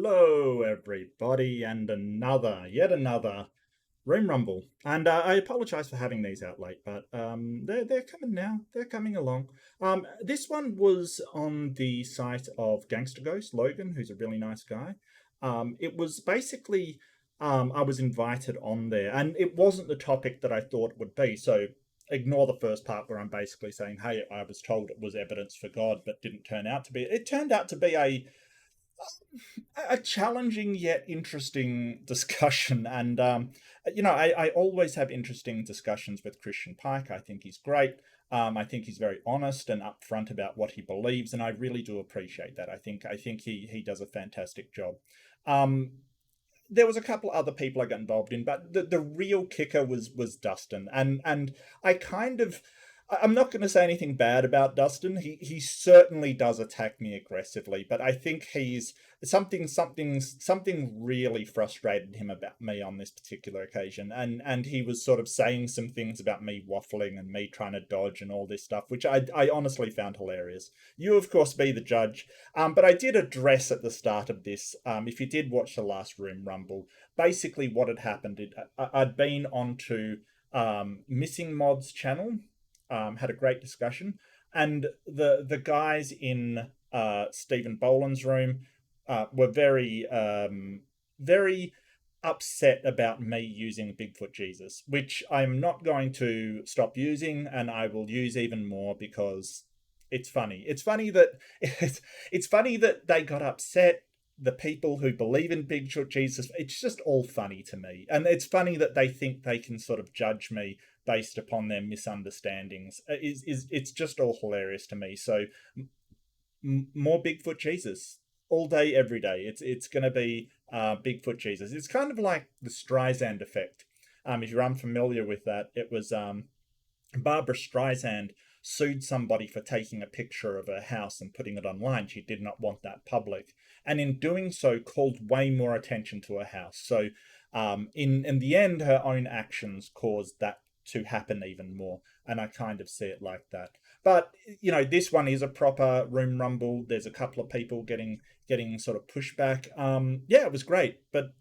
Hello, everybody, and yet another Room Rumble. And I apologize for having these out late, but they're coming now. They're coming along. This one was on the site of Gangster Ghost Logan, who's a really nice guy. It was basically I was invited on there, and it wasn't the topic that I thought it would be. So ignore the first part where I'm basically saying, "Hey, I was told it was evidence for God, but didn't turn out to be." It turned out to be a challenging yet interesting discussion. And I always have interesting discussions with Christian Pike. I think he's great. I think he's very honest and upfront about what he believes, and I really do appreciate that. I think he does a fantastic job. There was a couple other people I got involved in, but the real kicker was Dustin. And I'm not going to say anything bad about Dustin. He certainly does attack me aggressively, but I think he's something really frustrated him about me on this particular occasion, and he was sort of saying some things about me waffling and me trying to dodge and all this stuff, which I honestly found hilarious. You, of course, be the judge. But I did address at the start of this, if you did watch the last Room Rumble, basically what had happened. I'd been onto Missing Mod's channel. Had a great discussion, and the guys in Stephen Boland's room were very upset about me using Bigfoot Jesus, which I'm not going to stop using, and I will use even more because it's funny. It's funny that it's funny that they got upset. The people who believe in Bigfoot Jesus, it's just all funny to me, and it's funny that they think they can sort of judge me based upon their misunderstandings. It's just all hilarious to me. So more Bigfoot Jesus all day, every day. It's going to be Bigfoot Jesus. It's kind of like the Streisand effect. If you're unfamiliar with that, it was Barbara Streisand sued somebody for taking a picture of her house and putting it online. She did not want that public, and in doing so called way more attention to her house. So in the end, her own actions caused that to happen even more, and I kind of see it like that. But this one is a proper Room Rumble. There's a couple of people getting sort of pushback. Yeah, it was great, but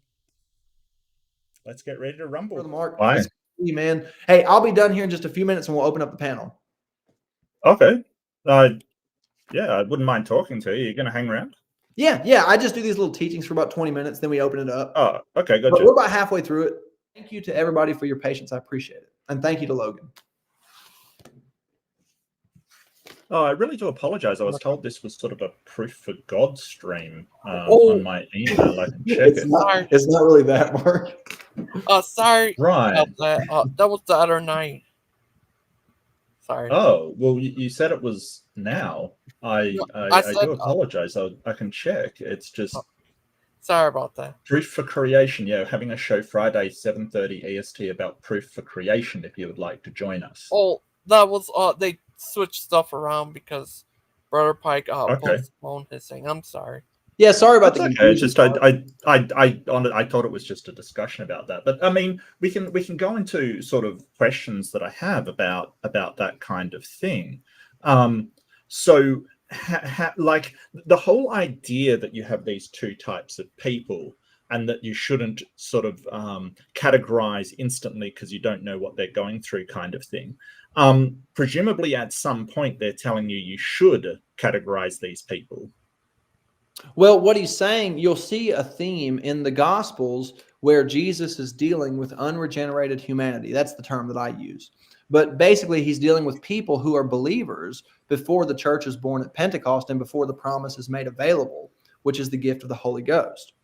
let's get ready to rumble. For the mark. Bye. Man. Hey, I'll be done here in just a few minutes and we'll open up the panel. Okay. Yeah, I wouldn't mind talking to you. You're going to hang around? Yeah. I just do these little teachings for about 20 minutes, then we open it up. Oh, okay, gotcha. But we're about halfway through it. Thank you to everybody for your patience. I appreciate it. And thank you to Logan. Oh, I really do apologize. I was told this was sort of a proof for God stream on my email. I can check it's not really that, Mark. Sorry. Right. That was the other night. Sorry. Oh, well, you said it was now. I do apologize. I can check. It's just... Sorry about that. Proof for Creation. Yeah, having a show Friday, 7:30 EST about Proof for Creation, if you would like to join us. Oh, that was... they switched stuff around because Brother Pike postponed his thing. I'm sorry. Yeah, sorry about that. Okay. It's just I thought it was just a discussion about that. But I mean, we can go into sort of questions that I have about that kind of thing. So like the whole idea that you have these two types of people and that you shouldn't sort of categorize instantly because you don't know what they're going through kind of thing. Presumably at some point they're telling you should categorize these people. Well, what he's saying, you'll see a theme in the Gospels where Jesus is dealing with unregenerated humanity. That's the term that I use. But basically, he's dealing with people who are believers before the church is born at Pentecost and before the promise is made available, which is the gift of the Holy Ghost.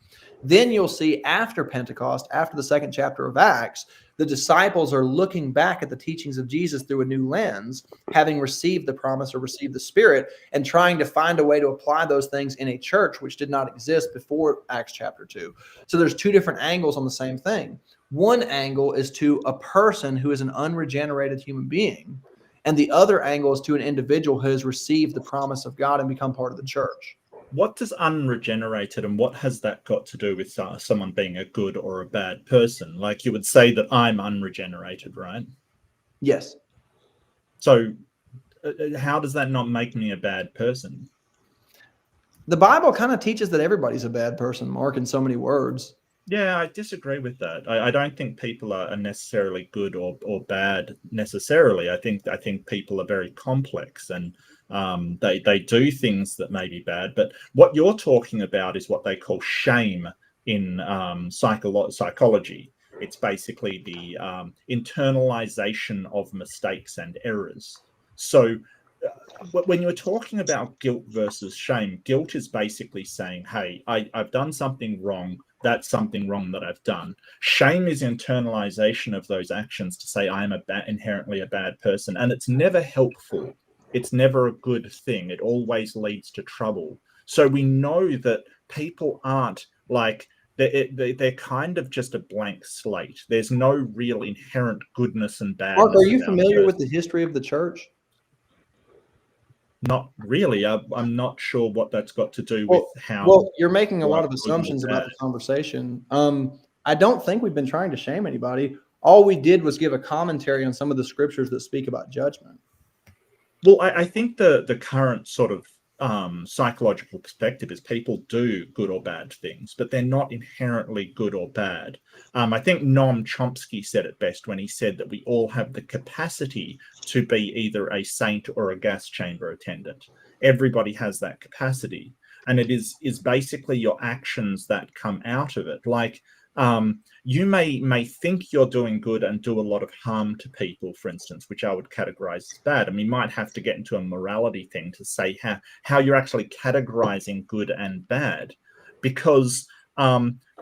Then you'll see after Pentecost, after the second chapter of Acts, the disciples are looking back at the teachings of Jesus through a new lens, having received the promise or received the Spirit, and trying to find a way to apply those things in a church which did not exist before Acts chapter 2. So there's two different angles on the same thing. One angle is to a person who is an unregenerated human being, and the other angle is to an individual who has received the promise of God and become part of the church. What does unregenerated and what has that got to do with someone being a good or a bad person? Like you would say that I'm unregenerated, right? Yes. So how does that not make me a bad person? The Bible kind of teaches that everybody's a bad person, Mark, in so many words. Yeah, I disagree with that. I don't think people are necessarily good or bad necessarily. I think people are very complex, and they do things that may be bad. But what you're talking about is what they call shame in psychology. It's basically the internalization of mistakes and errors. So when you're talking about guilt versus shame, guilt is basically saying, hey, I've done something wrong. That's something wrong that I've done. Shame is internalization of those actions to say I'm inherently a bad person. And it's never helpful. It's never a good thing. It always leads to trouble. So we know that people aren't like, they're kind of just a blank slate. There's no real inherent goodness and badness. Mark, are you familiar with the history of the church? Not really. I'm not sure what that's got to do with how. Well, you're making a lot of assumptions about the conversation. I don't think we've been trying to shame anybody. All we did was give a commentary on some of the scriptures that speak about judgment. Well, I think the current sort of psychological perspective is people do good or bad things, but they're not inherently good or bad. I think Noam Chomsky said it best when he said that we all have the capacity to be either a saint or a gas chamber attendant. Everybody has that capacity, and it is basically your actions that come out of it. Like you may think you're doing good and do a lot of harm to people, for instance, which I would categorize as bad. And we might have to get into a morality thing to say how you're actually categorizing good and bad, because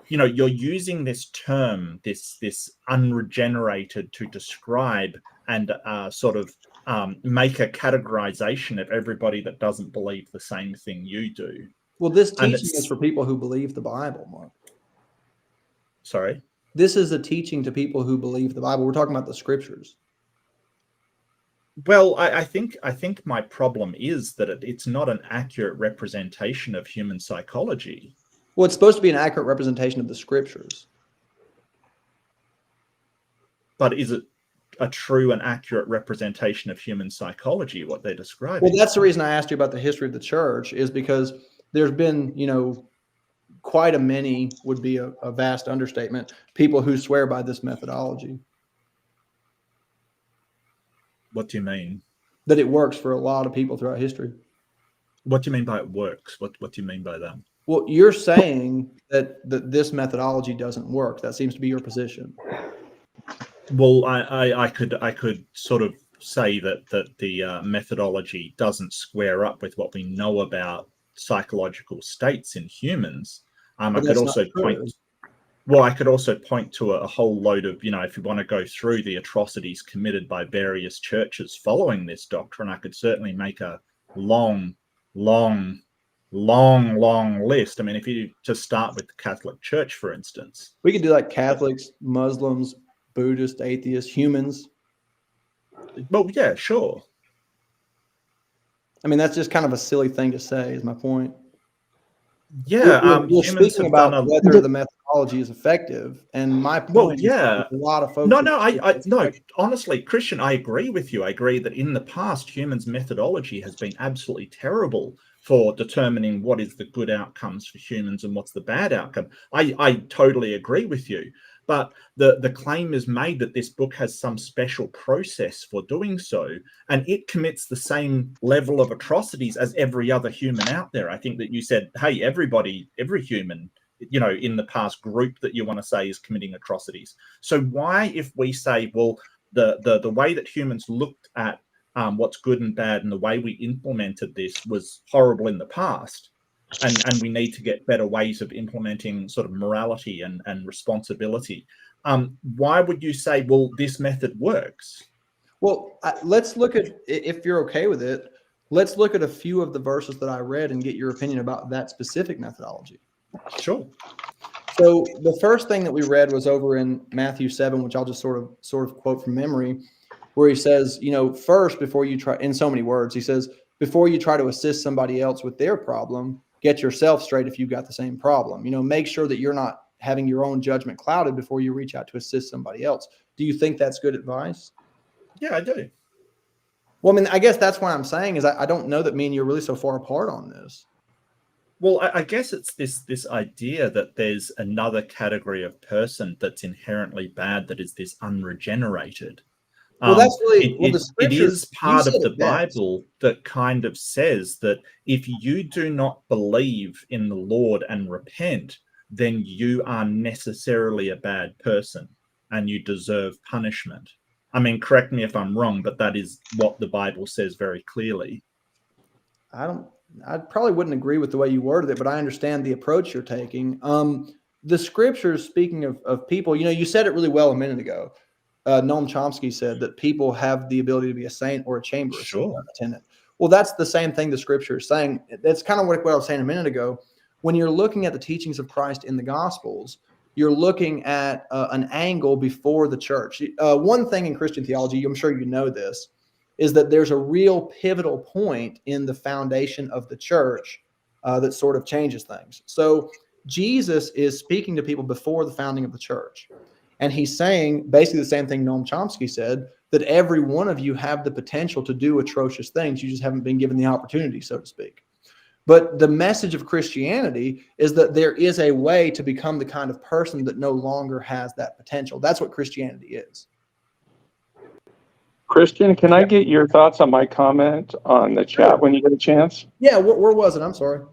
you're using this term, this unregenerated, to describe and sort of make a categorization of everybody that doesn't believe the same thing you do. Well, this teaching is for people who believe the Bible, Mark. Sorry? This is a teaching to people who believe the Bible. We're talking about the scriptures. Well, I think my problem is that it's not an accurate representation of human psychology. Well, it's supposed to be an accurate representation of the scriptures. But is it a true and accurate representation of human psychology, what they're describing? Well, that's the reason I asked you about the history of the church, is because there's been, quite a many, would be a vast understatement, people who swear by this methodology. What do you mean? That it works for a lot of people throughout history. What do you mean by it works? What do you mean by that? Well, you're saying that this methodology doesn't work. That seems to be your position. Well, I could sort of say that the methodology doesn't square up with what we know about psychological states in humans. I could also point to a whole load of, if you want to go through the atrocities committed by various churches following this doctrine, I could certainly make a long list. I mean, if you just start with the Catholic Church, for instance. We could do like Catholics, Muslims, Buddhists, atheists, humans. Well, yeah, sure. I mean, that's just kind of a silly thing to say, is my point. Yeah, we're speaking about whether the methodology is effective, and my point is a lot of folks. No. Honestly, Christian, I agree with you. I agree that in the past, humans' methodology has been absolutely terrible for determining what is the good outcomes for humans and what's the bad outcome. I totally agree with you. But the claim is made that this book has some special process for doing so, and it commits the same level of atrocities as every other human out there. I think that you said, hey, every human, in the past group that you want to say is committing atrocities. So why, if we say, well, the way that humans looked at what's good and bad and the way we implemented this was horrible in the past, and we need to get better ways of implementing sort of morality and responsibility. Why would you say, well, this method works? Well, let's look at, if you're okay with it, let's look at a few of the verses that I read and get your opinion about that specific methodology. Sure. So the first thing that we read was over in Matthew 7, which I'll just sort of quote from memory, where he says, first, before you try, in so many words, he says, before you try to assist somebody else with their problem, get yourself straight if you've got the same problem. Make sure that you're not having your own judgment clouded before you reach out to assist somebody else. Do you think that's good advice? Yeah, I do. Well, I mean, I guess that's what I'm saying is I don't know that me and you are really so far apart on this. Well, I guess it's this idea that there's another category of person that's inherently bad, that is this unregenerated. Well, that's really It the it scriptures. is You part said of the it best. Bible that kind of says that if you do not believe in the Lord and repent, then you are necessarily a bad person and you deserve punishment. I mean, correct me if I'm wrong, but that is what the Bible says very clearly. I probably wouldn't agree with the way you worded it, but I understand the approach you're taking. The scriptures, speaking of people, you said it really well a minute ago. Noam Chomsky said that people have the ability to be a saint or a chamber Sure. attendant. Well, that's the same thing the scripture is saying. That's kind of what I was saying a minute ago. When you're looking at the teachings of Christ in the Gospels, you're looking at an angle before the church. One thing in Christian theology, I'm sure you know this, is that there's a real pivotal point in the foundation of the church that sort of changes things. So Jesus is speaking to people before the founding of the church. And he's saying basically the same thing Noam Chomsky said, that every one of you have the potential to do atrocious things. You just haven't been given the opportunity, so to speak. But the message of Christianity is that there is a way to become the kind of person that no longer has that potential. That's what Christianity is. Christian, can I get your thoughts on my comment on the chat when you get a chance? Yeah, where was it? I'm sorry.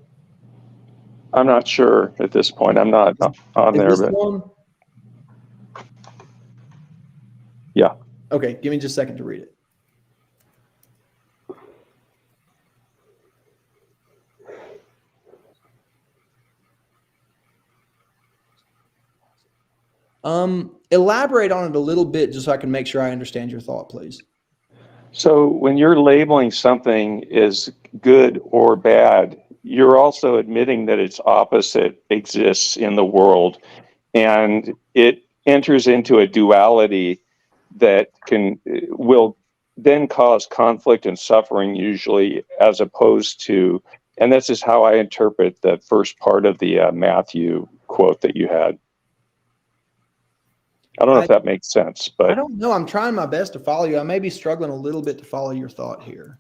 I'm not sure at this point. I'm not on there, Is this but one? yeah. Okay, give me just a second to read it. Elaborate on it a little bit just so I can make sure I understand your thought, please. So when you're labeling something as good or bad, you're also admitting that its opposite exists in the world, and it enters into a duality that will then cause conflict and suffering usually, as opposed to, and this is how I interpret the first part of the Matthew quote that you had. I don't know if that makes sense, but I don't know. I'm trying my best to follow you. I may be struggling a little bit to follow your thought here.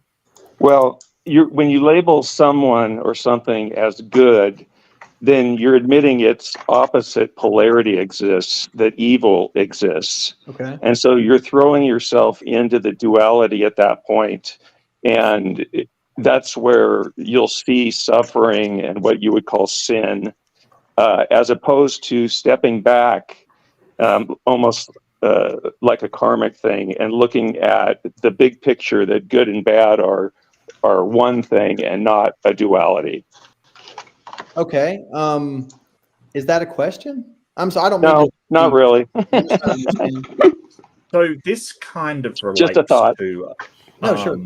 well, when you label someone or something as good, then you're admitting its opposite polarity exists, that evil exists. Okay. And so you're throwing yourself into the duality at that point. And that's where you'll see suffering and what you would call sin, as opposed to stepping back, almost like a karmic thing, and looking at the big picture that good and bad are one thing and not a duality. Okay. Is that a question? I'm sorry, I don't No, mean to not really. I'm just trying to understand. So this kind of Just a relates thought. to No, sure.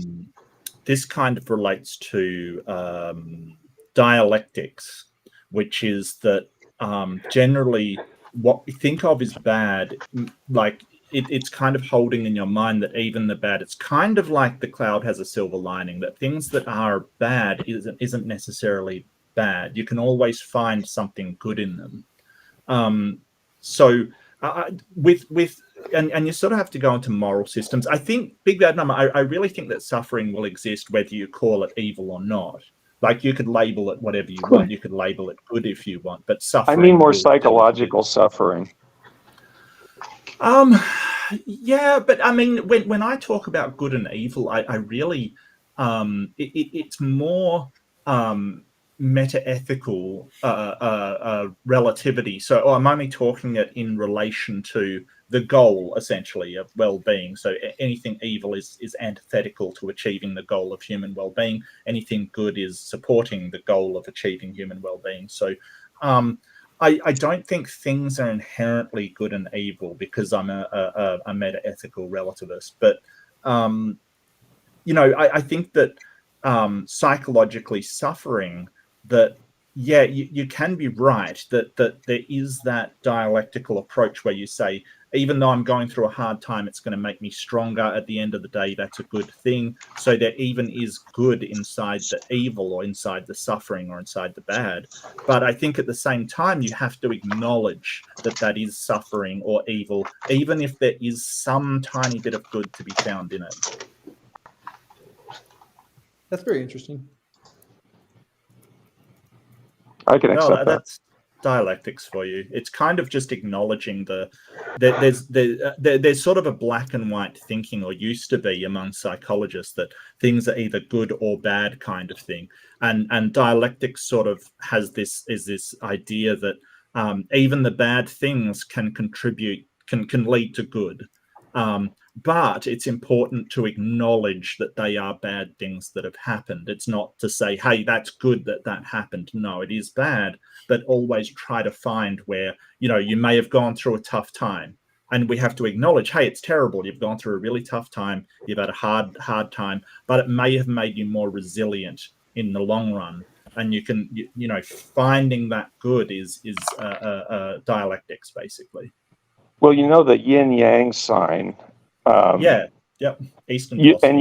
this kind of relates to dialectics, which is that generally what we think of as bad, like it's kind of holding in your mind that even the bad, it's kind of like the cloud has a silver lining, that things that are bad isn't necessarily bad. You can always find something good in them. So with and you sort of have to go into moral systems. I think Big Bad Number, I really think that suffering will exist whether you call it evil or not. Like, you could label it whatever you want. You could label it good if you want, but suffering. I mean more will psychological suffering. Yeah, but I mean, when I talk about good and evil, I really it's more meta-ethical relativity. So I'm only talking it in relation to the goal, essentially, of well-being. So anything evil is antithetical to achieving the goal of human well-being. Anything good is supporting the goal of achieving human well-being. So I don't think things are inherently good and evil because I'm a meta-ethical relativist. But I think that psychologically suffering, that you can be right that there is that dialectical approach where you say, even though I'm going through a hard time, it's going to make me stronger. At the end of the day, that's a good thing. So there even is good inside the evil, or inside the suffering, or inside the bad. But I think at the same time, you have to acknowledge that that is suffering or evil, even if there is some tiny bit of good to be found in it. That's very interesting. I can accept that. That's dialectics for you. It's kind of just acknowledging there's sort of a black and white thinking, or used to be among psychologists, that things are either good or bad kind of thing. And dialectics sort of has this idea that even the bad things can contribute, can lead to good. But it's important to acknowledge that they are bad things that have happened. It's not to say, hey, that's good that happened. No, it is bad, but always try to find where, you may have gone through a tough time. And we have to acknowledge, hey, it's terrible. You've gone through a really tough time. You've had a hard time, but it may have made you more resilient in the long run. And you can, finding that good is dialectics, basically. Well, the yin yang sign. Eastern and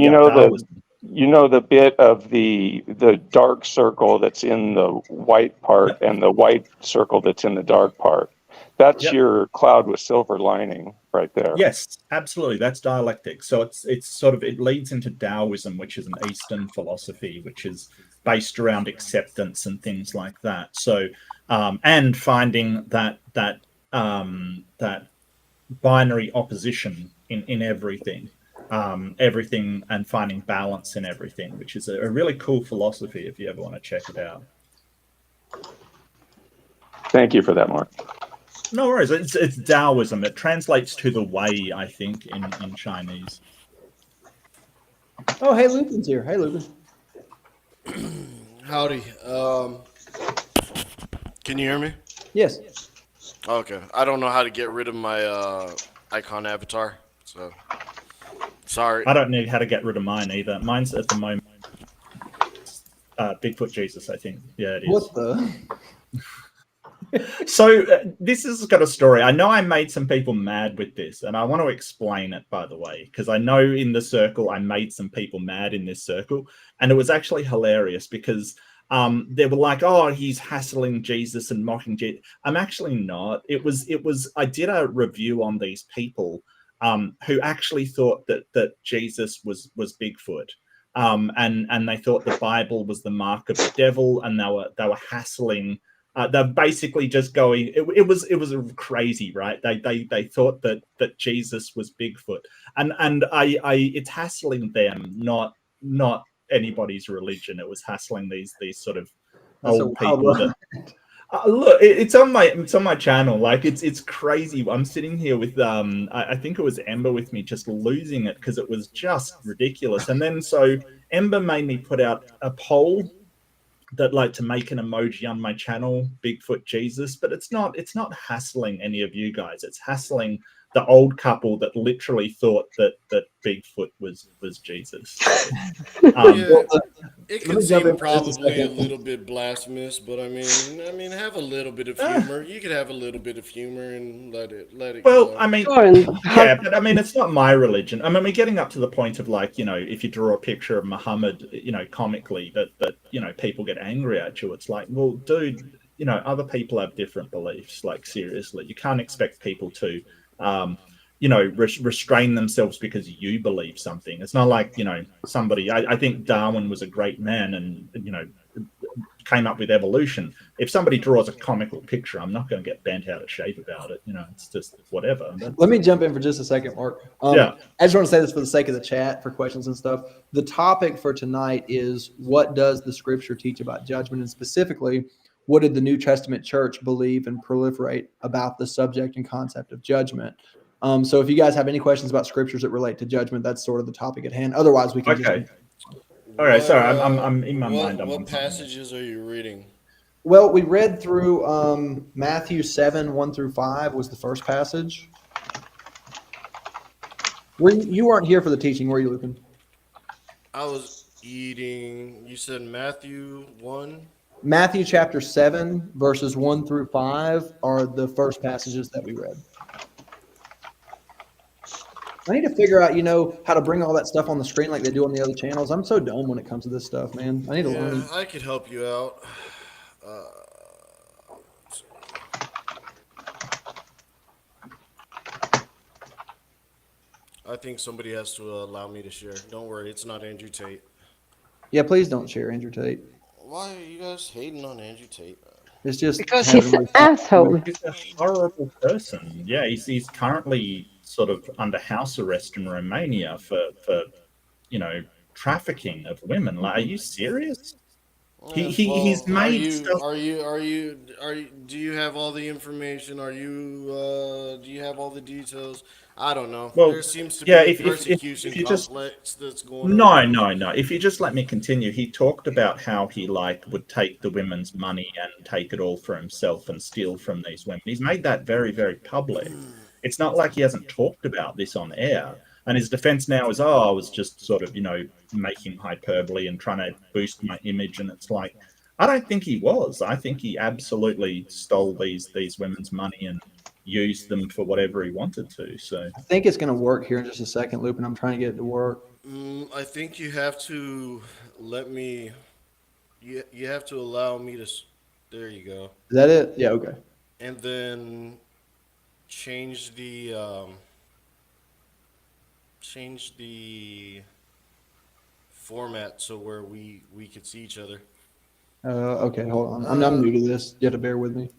the bit of the dark circle that's in the white part, and the white circle that's in the dark part. That's your cloud with silver lining right there. Yes, absolutely. That's dialectic. So it's sort of, it leads into Taoism, which is an Eastern philosophy, which is based around acceptance and things like that. So and finding that binary opposition in everything. Everything, and finding balance in everything, which is a really cool philosophy if you ever want to check it out. Thank you for that, Mark. No worries. It's Taoism. It translates to the way, I think, in Chinese. Oh, hey, Lupin's here. Hey, Lupin. Howdy. Can you hear me? Yes. Okay. I don't know how to get rid of my icon avatar, so sorry. I don't know how to get rid of mine either. Mine's at the moment Bigfoot Jesus, I think. Yeah, it is. What the? So this has got a story. I know I made some people mad with this, and I want to explain it, by the way, because I know in the circle I made some people mad in this circle, and it was actually hilarious because they were like, "Oh, he's hassling Jesus and mocking Jesus." I'm actually not. It was. I did a review on these people who actually thought that Jesus was Bigfoot. And they thought the Bible was the mark of the devil, and they were hassling. They're basically just going. It was crazy, right? They thought that Jesus was Bigfoot, and it's hassling them, not anybody's religion. It was hassling these sort of old people. Look, it's on my channel. Like it's crazy. I'm sitting here with I think it was Ember with me, just losing it because it was just ridiculous. And then so Ember made me put out a poll that like to make an emoji on my channel, Bigfoot Jesus, but it's not hassling any of you guys. It's hassling the old couple that literally thought that Bigfoot was Jesus. It can seem probably a little bit blasphemous, but I mean, have a little bit of humor. You could have a little bit of humor and let it well, go. I mean, yeah, but I mean, it's not my religion. I mean, we're getting up to the point of like, if you draw a picture of Muhammad, comically, that people get angry at you. It's like, well, dude, other people have different beliefs. Like, seriously, you can't expect people to restrain themselves because you believe something. It's not like, somebody, I think Darwin was a great man and, came up with evolution. If somebody draws a comical picture, I'm not going to get bent out of shape about it. It's just whatever. Let me jump in for just a second, Mark. Yeah. I just want to say this for the sake of the chat, for questions and stuff. The topic for tonight is, what does the scripture teach about judgment? And specifically, what did the New Testament church believe and proliferate about the subject and concept of judgment? So if you guys have any questions about scriptures that relate to judgment, that's sort of the topic at hand. Otherwise, we can just... All right, sorry, I'm in my mind. What passages are you reading? Well, we read through Matthew 7, 1 through 5 was the first passage. You weren't here for the teaching, were you, Lucan? I was eating. You said Matthew 1? Matthew chapter 7, verses 1 through 5 are the first passages that we read. I need to figure out, how to bring all that stuff on the screen like they do on the other channels. I'm so dumb when it comes to this stuff, man. I need to learn. I could help you out. I think somebody has to allow me to share. Don't worry, it's not Andrew Tate. Yeah, please don't share Andrew Tate. Why are you guys hating on Andrew Tate? It's just Because having he's an respect. asshole. He's a horrible person. Yeah, he's currently sort of under house arrest in Romania for you know trafficking of women. Like, are you serious? He's Well, made stuff. do you have all the information? Do you have all the details? I don't know. Well, There seems to yeah. be a If persecution you just complex that's going on. no. If you just let me continue, he talked about how he like would take the women's money and take it all for himself and steal from these women. He's made that very, very public. It's not like he hasn't talked about this on air. And his defense now is, oh, I was just sort of, making hyperbole and trying to boost my image. And it's like, I don't think he was. I think he absolutely stole these women's money and used them for whatever he wanted to. So I think it's going to work here in just a second, Loop, and I'm trying to get it to work. I think you have to let me. You have to allow me to. There you go. Is that it? Yeah, okay. And then change the format so where we could see each other. Okay, hold on. I'm new to this. You have to bear with me.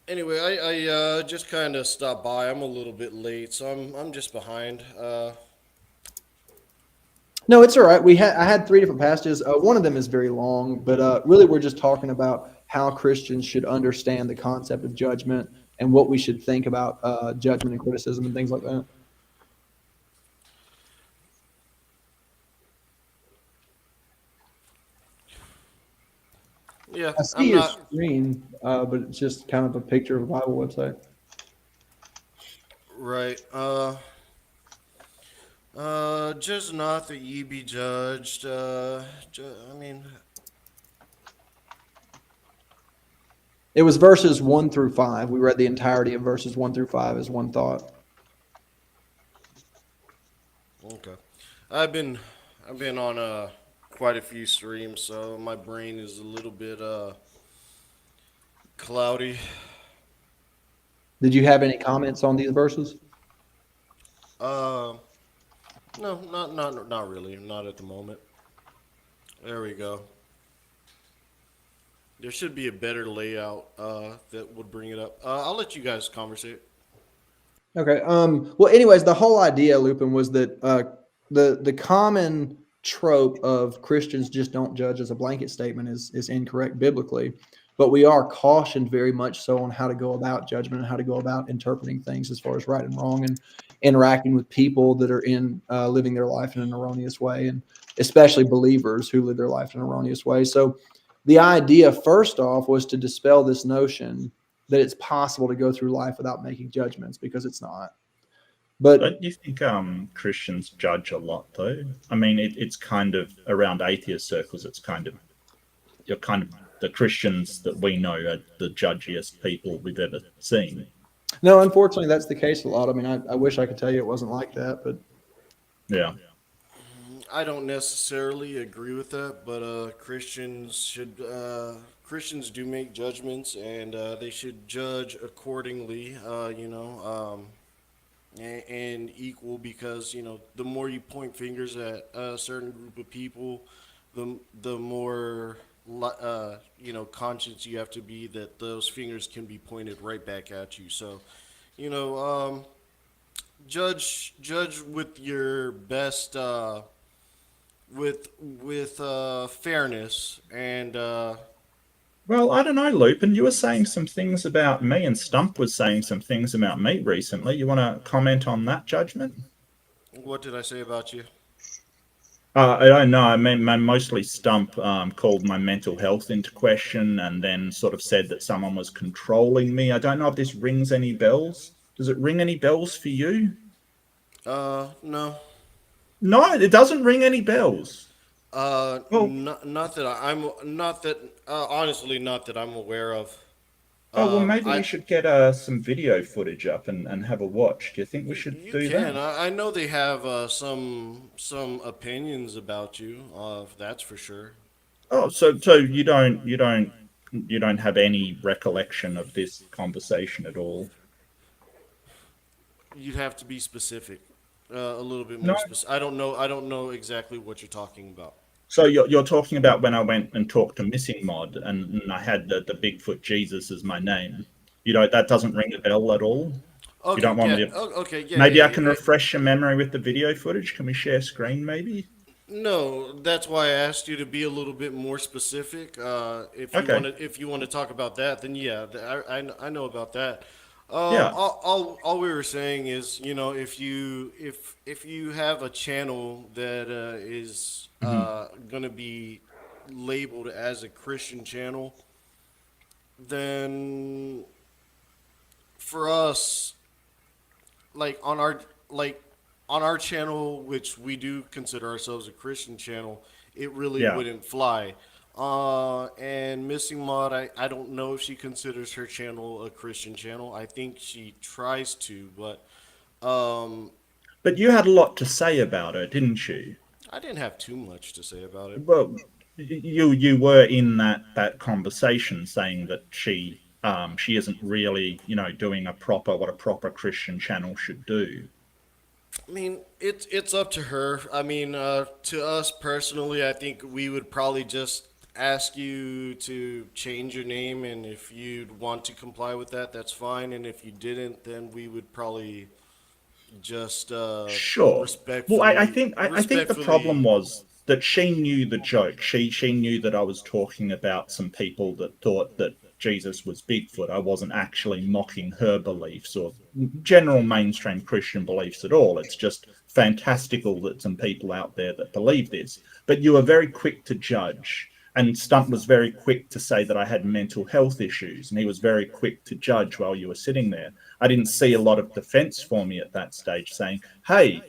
Anyway, I just kind of stopped by. I'm a little bit late, so I'm just behind. No, it's all right. I had 3 different passages. One of them is very long, but really we're just talking about how Christians should understand the concept of judgment and what we should think about judgment and criticism and things like that. Yeah, I see I'm your not screen, but it's just kind of a picture of a Bible website. right. Just not that ye be judged. I mean, It was verses 1 through 5. We read the entirety of verses 1 through 5 as one thought. okay. I've been on quite a few streams, so my brain is a little bit cloudy. Did you have any comments on these verses? No, not really. Not at the moment. There we go. There should be a better layout that would bring it up. I'll let you guys conversate. Okay. Well, anyways, the whole idea, Lupin, was that the common trope of Christians just don't judge as a blanket statement is incorrect biblically, but we are cautioned very much so on how to go about judgment and how to go about interpreting things as far as right and wrong and interacting with people that are living their life in an erroneous way, and especially believers who live their life in an erroneous way. So the idea, first off, was to dispel this notion that it's possible to go through life without making judgments, because it's not. But don't you think Christians judge a lot though? I mean, it's kind of around atheist circles. It's kind of the Christians that we know are the judgiest people we've ever seen. no, unfortunately, that's the case a lot. I mean, I wish I could tell you it wasn't like that, but Yeah. I don't necessarily agree with that, but Christians do make judgments, and they should judge accordingly. And equal, because the more you point fingers at a certain group of people, the more conscious you have to be that those fingers can be pointed right back at you. So, judge with your best with fairness and Well, I don't know, Lupin. You were saying some things about me, and Stump was saying some things about me recently. You want to comment on that judgment? what did I say about you? I don't know. I mean, mostly Stump called my mental health into question, and then sort of said that someone was controlling me. I don't know if this rings any bells. Does it ring any bells for you? No. No, it doesn't ring any bells. Well, Not that honestly, not that I'm aware of. well, maybe I we should get some video footage up and have a watch. Do you think we should You do can. that? I know they have some opinions about you. That's for sure. Oh, so you don't have any recollection of this conversation at all? You'd have to be specific, a little bit No, more specific. I don't know exactly what you're talking about. So you're talking about when I went and talked to Missing Mod and I had the Bigfoot Jesus as my name. That doesn't ring a bell at all. You Okay, don't want yeah. me to? Okay, yeah, Maybe I yeah, can yeah. refresh your memory with the video footage. Can we share screen? Maybe. No, that's why I asked you to be a little bit more specific. Okay. If you want to talk about that, then yeah, I know about that. Yeah. All we were saying is, if you have a channel that is Mhm. gonna be labeled as a Christian channel, then for us, like on our like on our channel, which we do consider ourselves a Christian channel, it really Yeah. wouldn't fly. And Missing Mod, I don't know if she considers her channel a Christian channel. I think she tries to, but um, But you had a lot to say about her, didn't you? I didn't have too much to say about it. Well, you were in that conversation saying that she isn't really doing what a proper Christian channel should do. I mean, it's up to her. I mean, to us personally, I think we would probably just ask you to change your name, and if you'd want to comply with that, that's fine. And if you didn't, then we would probably just Sure. Well, I think the problem respectfully. was that she knew the joke. She knew that I was talking about some people that thought that Jesus was Bigfoot. I wasn't actually mocking her beliefs or general mainstream Christian beliefs at all. It's just fantastical that some people out there that believe this. But you were very quick to judge. And Stump was very quick to say that I had mental health issues, and he was very quick to judge while you were sitting there. I didn't see a lot of defense for me at that stage saying, hey,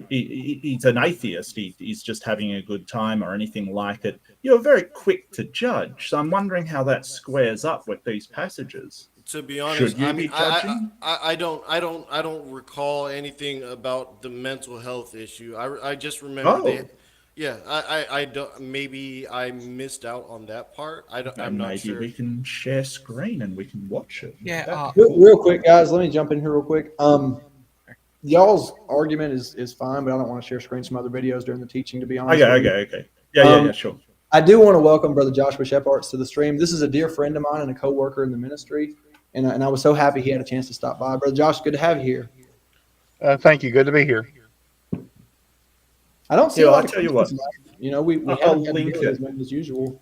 he's an atheist. He's just having a good time or anything like it. You're very quick to judge. So I'm wondering how that squares up with these passages. To be honest, Should I you mean, be judging? I don't recall anything about the mental health issue. I just remember they, Oh, yeah, I don't. Maybe I missed out on that part. I'm not maybe sure. we can share screen and we can watch it. Yeah. That'd be Real, cool. real quick, guys, let me jump in here real quick. Y'all's argument is fine, but I don't want to share screen some other videos during the teaching, to be honest with you. Okay. Yeah, Um, sure. I do want to welcome Brother Joshua Sheparts to the stream. This is a dear friend of mine and a co-worker in the ministry, and I was so happy he had a chance to stop by. Brother Josh, good to have you here. Thank you. Good to be here. I don't see Yeah, a lot I'll of tell you what. questions left. We I'll haven't had link videos it. as many as usual.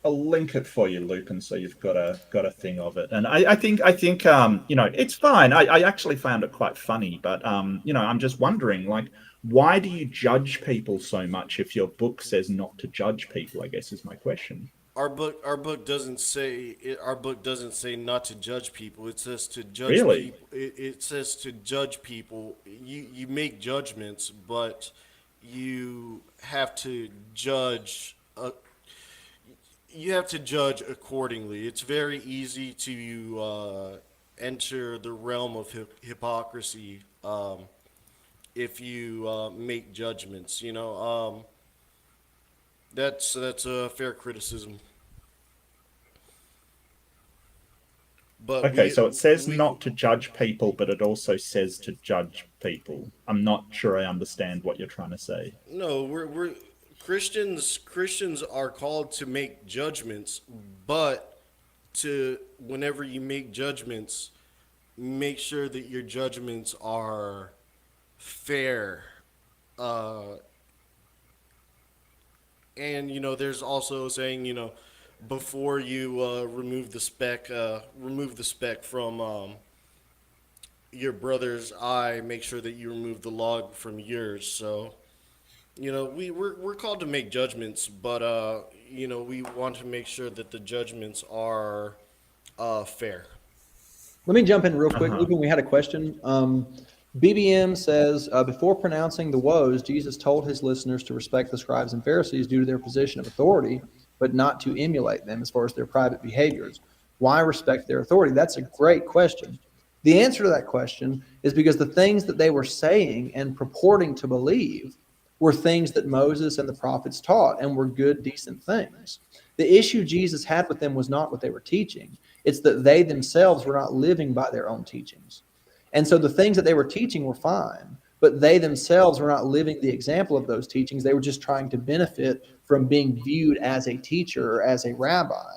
I'll link it for you, Lupin, so you've got a thing of it. And I think it's fine. I actually found it quite funny, but I'm just wondering, like, why do you judge people so much if your book says not to judge people? I guess is my question. Our book doesn't say our book doesn't say not to judge people. It says to judge Really? people. It says to judge people. You make judgments, but you have to judge. You have to judge accordingly. It's very easy to enter the realm of hypocrisy if you make judgments. That's a fair criticism. But Okay, so it says we not to judge people, but it also says to judge people. I'm not sure I understand what you're trying to say. no, we're Christians. Christians are called to make judgments, but to whenever you make judgments, make sure that your judgments are fair. Uh, and there's also saying, before you remove the speck from your brother's eye, make sure that you remove the log from yours. So we're called to make judgments, but we want to make sure that the judgments are fair. Let me jump in real quick. Uh-huh. Lupin, we had a question. BBM says, before pronouncing the woes, Jesus told his listeners to respect the scribes and Pharisees due to their position of authority, but not to emulate them as far as their private behaviors. Why respect their authority? That's a great question. The answer to that question is because the things that they were saying and purporting to believe were things that Moses and the prophets taught and were good, decent things. The issue Jesus had with them was not what they were teaching. It's that they themselves were not living by their own teachings. And so the things that they were teaching were fine, but they themselves were not living the example of those teachings. They were just trying to benefit from being viewed as a teacher or as a rabbi.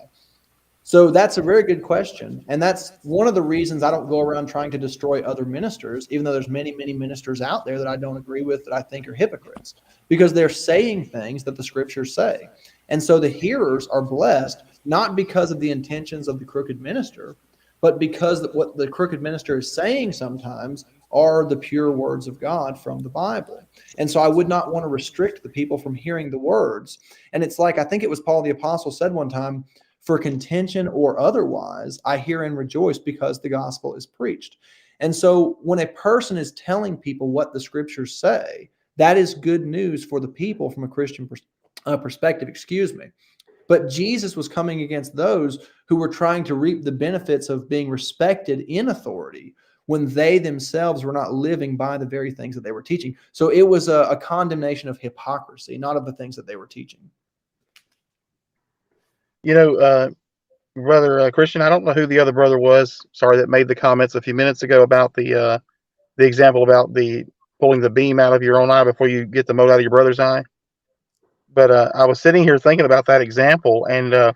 So that's a very good question. And that's one of the reasons I don't go around trying to destroy other ministers, even though there's many, many ministers out there that I don't agree with, that I think are hypocrites, because they're saying things that the scriptures say. And so the hearers are blessed, not because of the intentions of the crooked minister, but because what the crooked minister is saying sometimes are the pure words of God from the Bible. And so I would not want to restrict the people from hearing the words. And it's like, I think it was Paul the Apostle said one time, for contention or otherwise, I hear and rejoice because the gospel is preached. And so when a person is telling people what the scriptures say, that is good news for the people from a Christian perspective, But Jesus was coming against those who were trying to reap the benefits of being respected in authority when they themselves were not living by the very things that they were teaching. So it was a condemnation of hypocrisy, not of the things that they were teaching. You know, brother Christian, I don't know who the other brother was. Sorry, that made the comments a few minutes ago about the example about the pulling the beam out of your own eye before you get the mote out of your brother's eye. But I was sitting here thinking about that example, and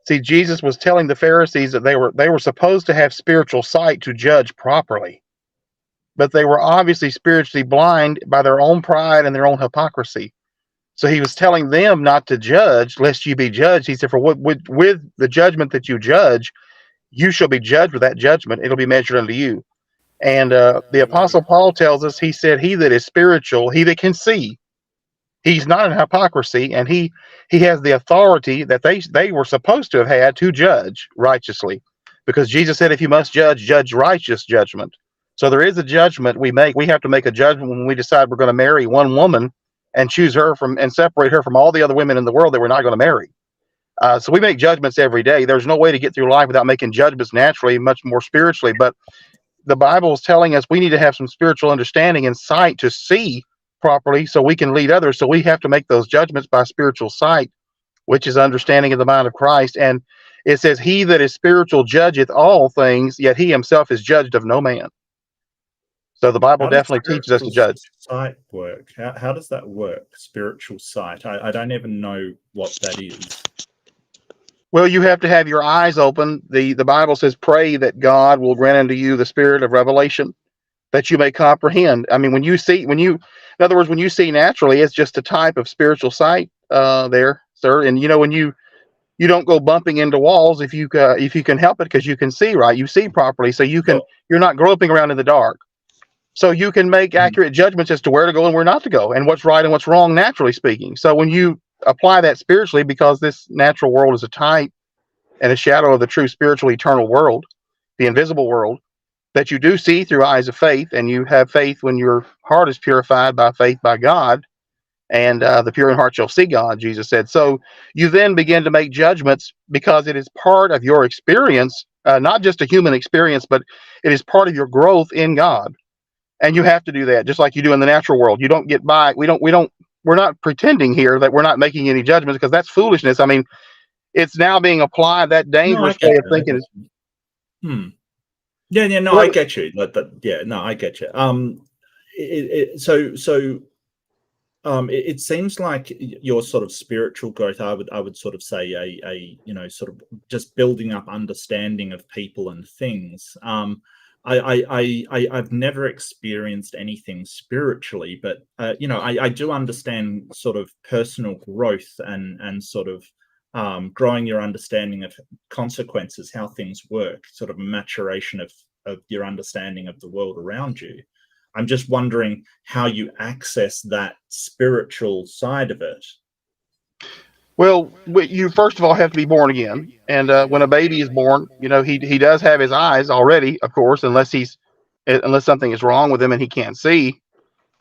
see, Jesus was telling the Pharisees that they were supposed to have spiritual sight to judge properly, but they were obviously spiritually blind by their own pride and their own hypocrisy. So he was telling them not to judge, lest you be judged. He said, for with the judgment that you judge, you shall be judged with that judgment. It'll be measured unto you. And the Apostle Paul tells us, he said, he that is spiritual, he that can see, he's not in hypocrisy, and he has the authority that they were supposed to have had to judge righteously. Because Jesus said, if you must judge righteous judgment. So there is a judgment we make. We have to make a judgment when we decide we're going to marry one woman and choose her and separate her from all the other women in the world that we're not going to marry. So we make judgments every day. There's no way to get through life without making judgments naturally, much more spiritually. But the Bible is telling us we need to have some spiritual understanding and sight to see properly so we can lead others. So we have to make those judgments by spiritual sight, which is understanding of the mind of Christ. And it says, he that is spiritual judgeth all things, yet he himself is judged of no man. So the Bible definitely teaches us to judge. Sight work. How does that work? Spiritual sight. I don't even know what that is. Well, you have to have your eyes open. The Bible says, pray that God will grant unto you the spirit of revelation, that you may comprehend. I mean, when you see naturally, it's just a type of spiritual sight there, sir. And when you don't go bumping into walls if you can help it, because you can see right, you see properly, so you're not groping around in the dark. So you can make accurate judgments as to where to go and where not to go, and what's right and what's wrong, naturally speaking. So when you apply that spiritually, because this natural world is a type and a shadow of the true spiritual eternal world, the invisible world, that you do see through eyes of faith, and you have faith when your heart is purified by faith by God, and the pure in heart shall see God, Jesus said. So you then begin to make judgments because it is part of your experience, not just a human experience, but it is part of your growth in God. And you have to do that just like you do in the natural world. You don't get by. We're not pretending here that we're not making any judgments, because that's foolishness. I mean, it's now being applied, that dangerous way of thinking. I get you. I get you. It seems like your sort of spiritual growth, I would sort of say a sort of just building up understanding of people and things. I've never experienced anything spiritually, but I do understand sort of personal growth and sort of growing your understanding of consequences, how things work, sort of maturation of your understanding of the world around you. I'm just wondering how you access that spiritual side of it. Well, you first of all have to be born again, and when a baby is born, he does have his eyes already, of course, unless something is wrong with him and he can't see.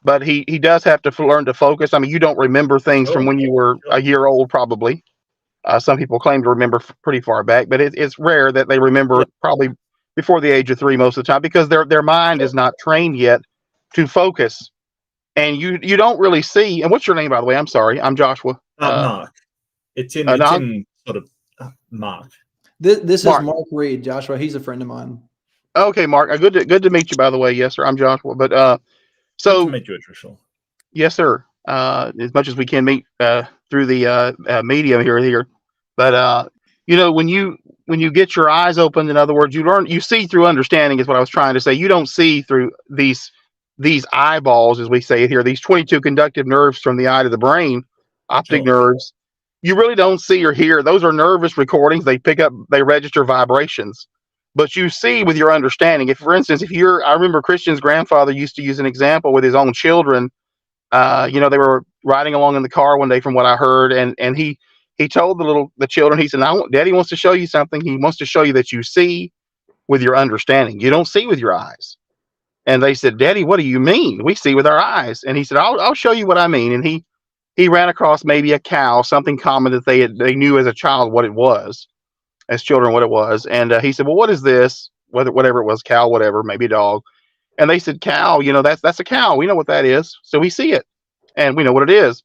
But he does have to learn to focus. I mean, you don't remember things from when you were a year old, probably. Some people claim to remember pretty far back, but it's rare that they remember probably before the age of 3 most of the time, because their mind is not trained yet to focus. And you don't really see. And what's your name, by the way? I'm sorry, I'm Joshua. Mark. It's in sort of Mark. This Mark. Is Mark Reid, Joshua. He's a friend of mine. Okay, Mark. Good to meet you, by the way. Yes, sir. I'm Joshua. But So, to meet you, Trishul. yes, sir. As much as we can meet through the medium here. But when you get your eyes opened, in other words, you see through understanding is what I was trying to say. You don't see through these eyeballs, as we say it here, these 22 conductive nerves from the eye to the brain, optic nerves. You really don't see or hear. Those are nervous recordings. They register vibrations. But you see with your understanding. If, for instance, I remember Christian's grandfather used to use an example with his own children. They were riding along in the car one day, from what I heard, and he told the children, he said, Daddy wants to show you something. He wants to show you that you see with your understanding. You don't see with your eyes. And they said, Daddy, what do you mean? We see with our eyes. And he said, I'll show you what I mean. And he ran across maybe a cow, something common that they knew as a child what it was, as children what it was. And he said, well, what is this? Whatever it was, cow, whatever, maybe a dog. And they said, cow, that's a cow. We know what that is. So we see it and we know what it is.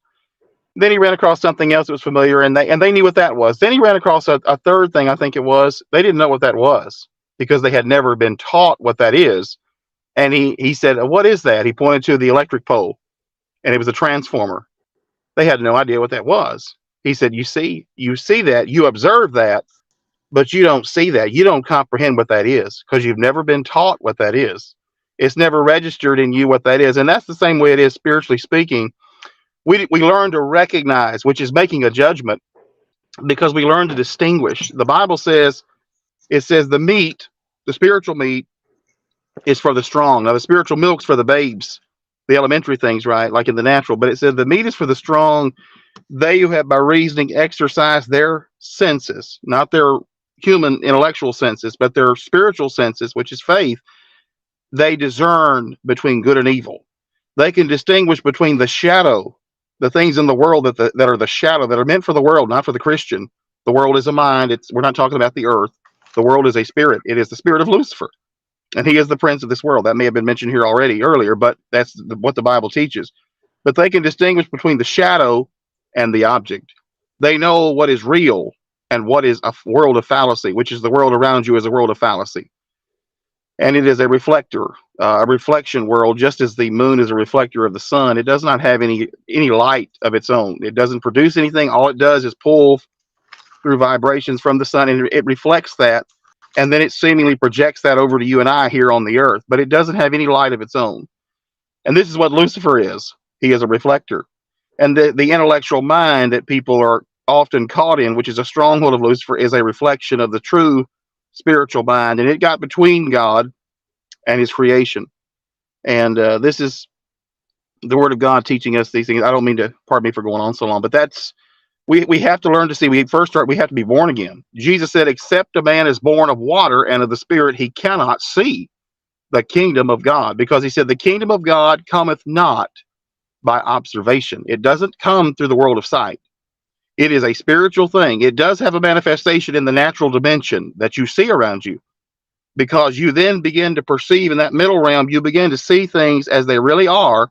Then he ran across something else that was familiar, and they knew what that was. Then he ran across a third thing, I think it was. They didn't know what that was because they had never been taught what that is. And he said, what is that? He pointed to the electric pole, and it was a transformer. They had no idea what that was. He said, you see that, you observe that, but you don't see that. You don't comprehend what that is because you've never been taught what that is. It's never registered in you what that is. And that's the same way it is spiritually speaking. We learn to recognize, which is making a judgment, because we learn to distinguish. The Bible says, the meat, the spiritual meat, is for the strong. Now, the spiritual milk's for the babes, the elementary things, right? Like in the natural. But it said the meat is for the strong, they who have by reasoning exercised their senses, not their human intellectual senses, but their spiritual senses, which is faith. They discern between good and evil. They can distinguish between the shadow, the things in the world that are the shadow, that are meant for the world, not for the Christian. The world is a mind. We're not talking about the earth. The world is a spirit. It is the spirit of Lucifer, and he is the prince of this world. That may have been mentioned here earlier, but that's what the Bible teaches. But they can distinguish between the shadow and the object. They know what is real and what is a world of fallacy, which is the world around you is a world of fallacy. And it is a reflector, a reflection world, just as the moon is a reflector of the sun. It does not have any light of its own. It doesn't produce anything. All it does is pull through vibrations from the sun, and it reflects that, and then it seemingly projects that over to you and I here on the earth. But it doesn't have any light of its own. And this is what Lucifer is. He is a reflector. And the intellectual mind that people are often caught in, which is a stronghold of Lucifer, is a reflection of the true spiritual mind, and it got between God and his creation. And this is the word of God teaching us these things. I don't mean to, pardon me for going on so long, but that's we have to learn to see. We have to be born again. Jesus said, except a man is born of water and of the Spirit, he cannot see the kingdom of God, because he said the kingdom of God cometh not by observation. It doesn't come through the world of sight. It is a spiritual thing. It does have a manifestation in the natural dimension that you see around you, because you then begin to perceive in that middle realm, you begin to see things as they really are,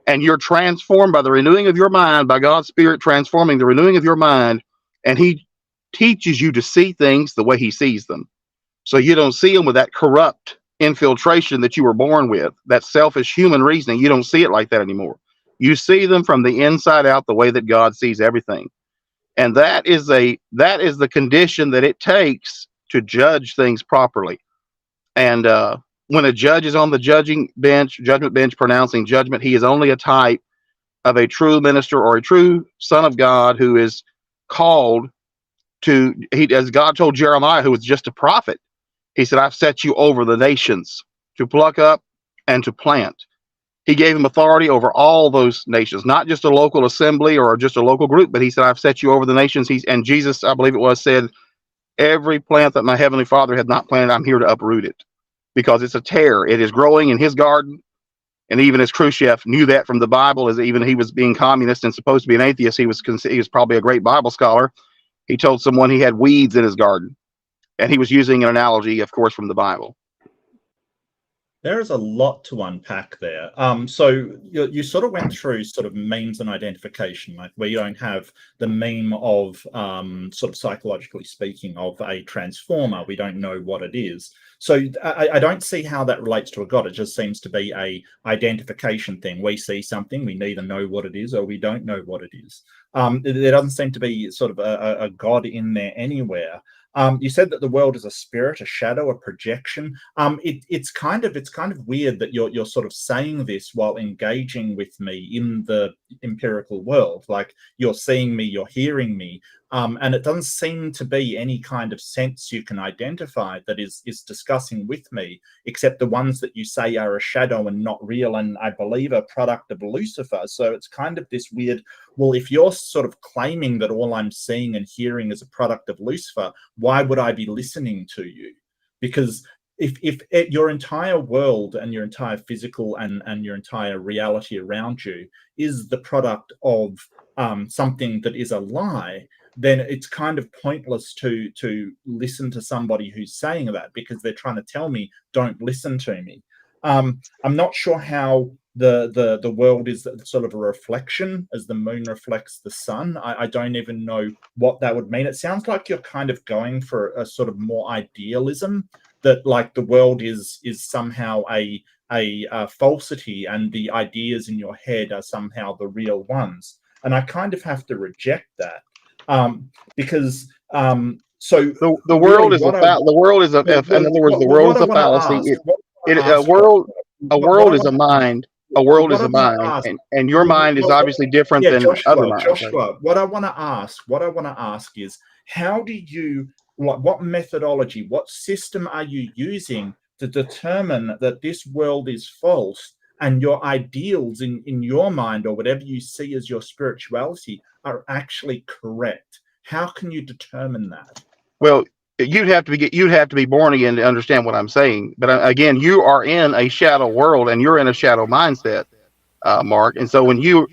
and you're transformed by the renewing of your mind, by God's Spirit transforming the renewing of your mind, and he teaches you to see things the way he sees them. So you don't see them with that corrupt infiltration that you were born with, that selfish human reasoning. You don't see it like that anymore. You see them from the inside out, the way that God sees everything. And that is the condition that it takes to judge things properly. And when a judge is on the judgment bench, pronouncing judgment, he is only a type of a true minister or a true son of God who is called to, as God told Jeremiah, who was just a prophet, he said, I've set you over the nations to pluck up and to plant. He gave him authority over all those nations, not just a local assembly or just a local group, but he said, I've set you over the nations. And Jesus, I believe it was, said, every plant that my heavenly Father had not planted, I'm here to uproot it, because it's a tear. It is growing in his garden. And even as Khrushchev knew that from the Bible, as even he was being communist and supposed to be an atheist, he was probably a great Bible scholar. He told someone he had weeds in his garden, and he was using an analogy, of course, from the Bible. There is a lot to unpack there. So you sort of went through sort of memes and identification, like where you don't have the meme of sort of psychologically speaking of a transformer. We don't know what it is. So I don't see how that relates to a god. It just seems to be a identification thing. We see something, we neither know what it is or we don't know what it is. There doesn't seem to be sort of a god in there anywhere. You said that the world is a spirit, a shadow, a projection. It's kind of weird that you're sort of saying this while engaging with me in the empirical world. Like you're seeing me, you're hearing me, and it doesn't seem to be any kind of sense you can identify that is discussing with me, except the ones that you say are a shadow and not real, and I believe a product of Lucifer. So it's kind of this weird. Well, if you're sort of claiming that all I'm seeing and hearing is a product of Lucifer, why would I be listening to you? Because if your entire world and your entire physical and your entire reality around you is the product of something that is a lie, then it's kind of pointless to listen to somebody who's saying that, because they're trying to tell me, don't listen to me. I'm not sure how the world is sort of a reflection as the moon reflects the sun. I don't even know what that would mean. It sounds like you're kind of going for a sort of more idealism, that like the world is somehow a falsity and the ideas in your head are somehow the real ones. And I kind of have to reject that, because so the world is the world is a in other words, the world is a fallacy. A world is a mind. A world is a mind, and your mind is obviously different than other minds. Joshua, what I want to ask is, how do you, what methodology, what system are you using to determine that this world is false and your ideals in your mind, or whatever you see as your spirituality, are actually correct? How can you determine that? Well, you'd have to be born again to understand what I'm saying. But again, you are in a shadow world and you're in a shadow mindset, Mark. And so when you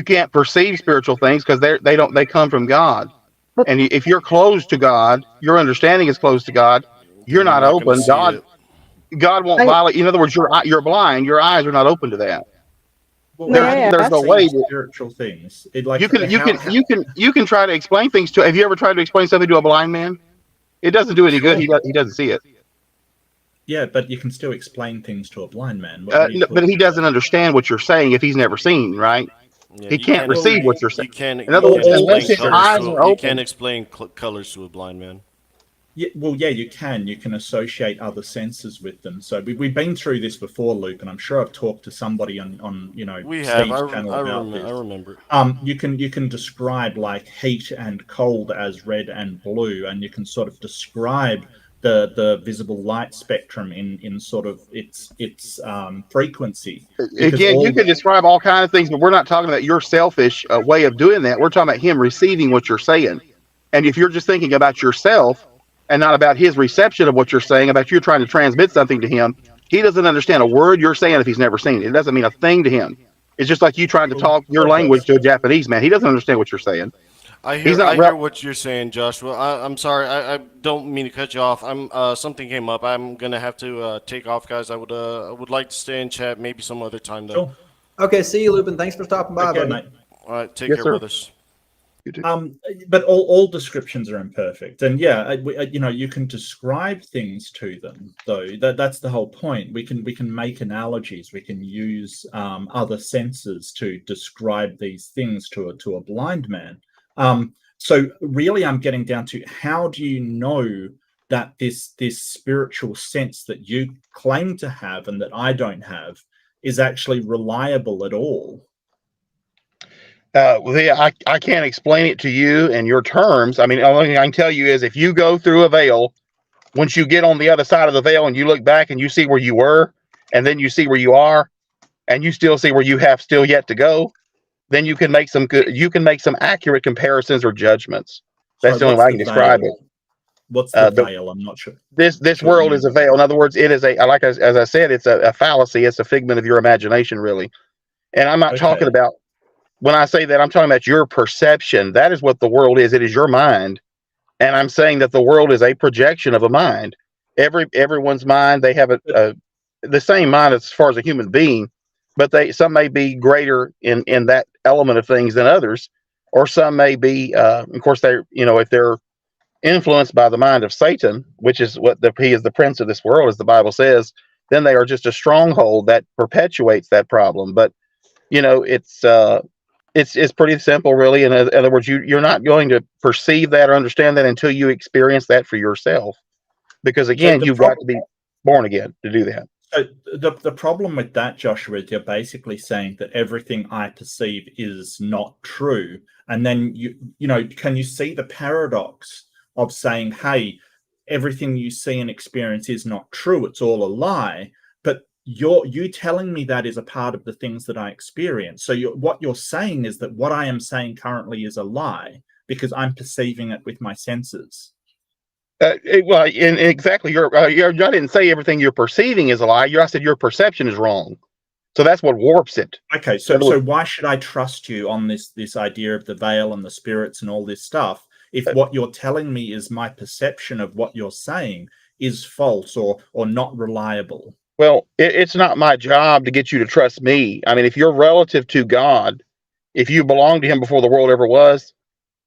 can't perceive spiritual things because they come from God. And if you're closed to God, your understanding is closed to God. You're not open. God won't violate. In other words, you're blind. Your eyes are not open to that. Well, there's no way to, spiritual things. You can try to explain things to. Have you ever tried to explain something to a blind man? It doesn't do any good. He doesn't see it. Yeah, but you can still explain things to a blind man. No, but he doesn't understand what you're saying if he's never seen, right? Yeah, he can't receive what you're saying. In other words, unless his eyes are open, you can't explain colors to a blind man. Yeah, well, yeah, you can. You can associate other senses with them. So we've been through this before, Luke, and I'm sure I've talked to somebody on we Steve's have. channel about this. I remember. You can describe like heat and cold as red and blue, and you can sort of describe the visible light spectrum in sort of its frequency. Again, you can describe all kinds of things, but we're not talking about your selfish way of doing that. We're talking about him receiving what you're saying. And if you're just thinking about yourself and not about his reception of what you're saying, about you trying to transmit something to him, he doesn't understand a word you're saying if he's never seen it. It doesn't mean a thing to him. It's just like you trying to talk your language to a Japanese man. He doesn't understand what you're saying. I hear what you're saying, Joshua. I'm sorry. I don't mean to cut you off. Something came up. I'm gonna have to take off, guys. I would like to stay and chat maybe some other time though. Sure. Okay, see you, Lupin. Thanks for stopping by, buddy. Mate. All right, take care, brothers. But all descriptions are imperfect, and yeah, you can describe things to them, though. That's the whole point. We can make analogies. We can use other senses to describe these things to a blind man. So really, I'm getting down to, how do you know that this spiritual sense that you claim to have and that I don't have is actually reliable at all? I can't explain it to you in your terms. I mean, the only thing I can tell you is if you go through a veil, once you get on the other side of the veil and you look back and you see where you were, and then you see where you are, and you still see where you have still yet to go, then you can make some accurate comparisons or judgments. That's the only way I can describe it. What's the veil? I'm not sure. This world is a veil. In other words, it is as I said, it's a fallacy. It's a figment of your imagination, really. And I'm not talking about, when I say that, I'm talking about your perception. That is what the world is. It is your mind. And I'm saying that the world is a projection of a mind. Everyone's mind, they have the same mind as far as a human being, but some may be greater in that element of things than others, or some may be, of course, if they're influenced by the mind of Satan, which is he is the prince of this world, as the Bible says, then they are just a stronghold that perpetuates that problem. But it's pretty simple, really. In other words, you're not going to perceive that or understand that until you experience that for yourself. Because again, you've got to be born again to do that. So the problem with that, Joshua, is you're basically saying that everything I perceive is not true, and then can you see the paradox of saying, hey, everything you see and experience is not true, it's all a lie, but you telling me that is a part of the things that I experience. So what you're saying is that what I am saying currently is a lie because I'm perceiving it with my senses. Exactly. I didn't say everything you're perceiving is a lie. I said your perception is wrong. So that's what warps it. Okay, so why should I trust you on this idea of the veil and the spirits and all this stuff if what you're telling me is my perception of what you're saying is false or not reliable? Well, it's not my job to get you to trust me. I mean, if you're relative to God, if you belong to him before the world ever was,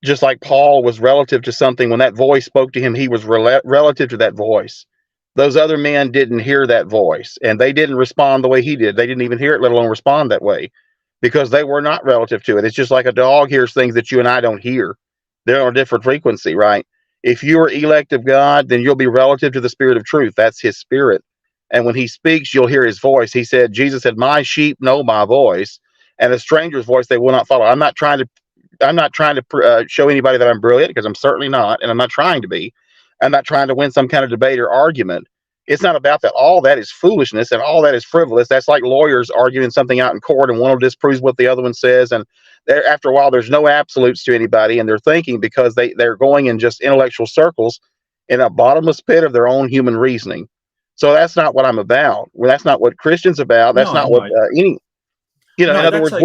just like Paul was relative to something, when that voice spoke to him, he was relative to that voice. Those other men didn't hear that voice, and they didn't respond the way he did. They didn't even hear it, let alone respond that way, because they were not relative to it. It's just like a dog hears things that you and I don't hear. They're on a different frequency, right? If you are elect of God, then you'll be relative to the Spirit of truth. That's his spirit. And when he speaks, you'll hear his voice. Jesus said, my sheep know my voice, and a stranger's voice they will not follow. I'm not trying to show anybody that I'm brilliant, because I'm certainly not, and I'm not trying to be. I'm not trying to win some kind of debate or argument. It's not about that. All that is foolishness, and all that is frivolous. That's like lawyers arguing something out in court, and one will disprove what the other one says, and after a while, there's no absolutes to anybody, and they're thinking because they're going in just intellectual circles in a bottomless pit of their own human reasoning. So that's not what I'm about. Well, that's not what Christian's about. That's not what any. In other words,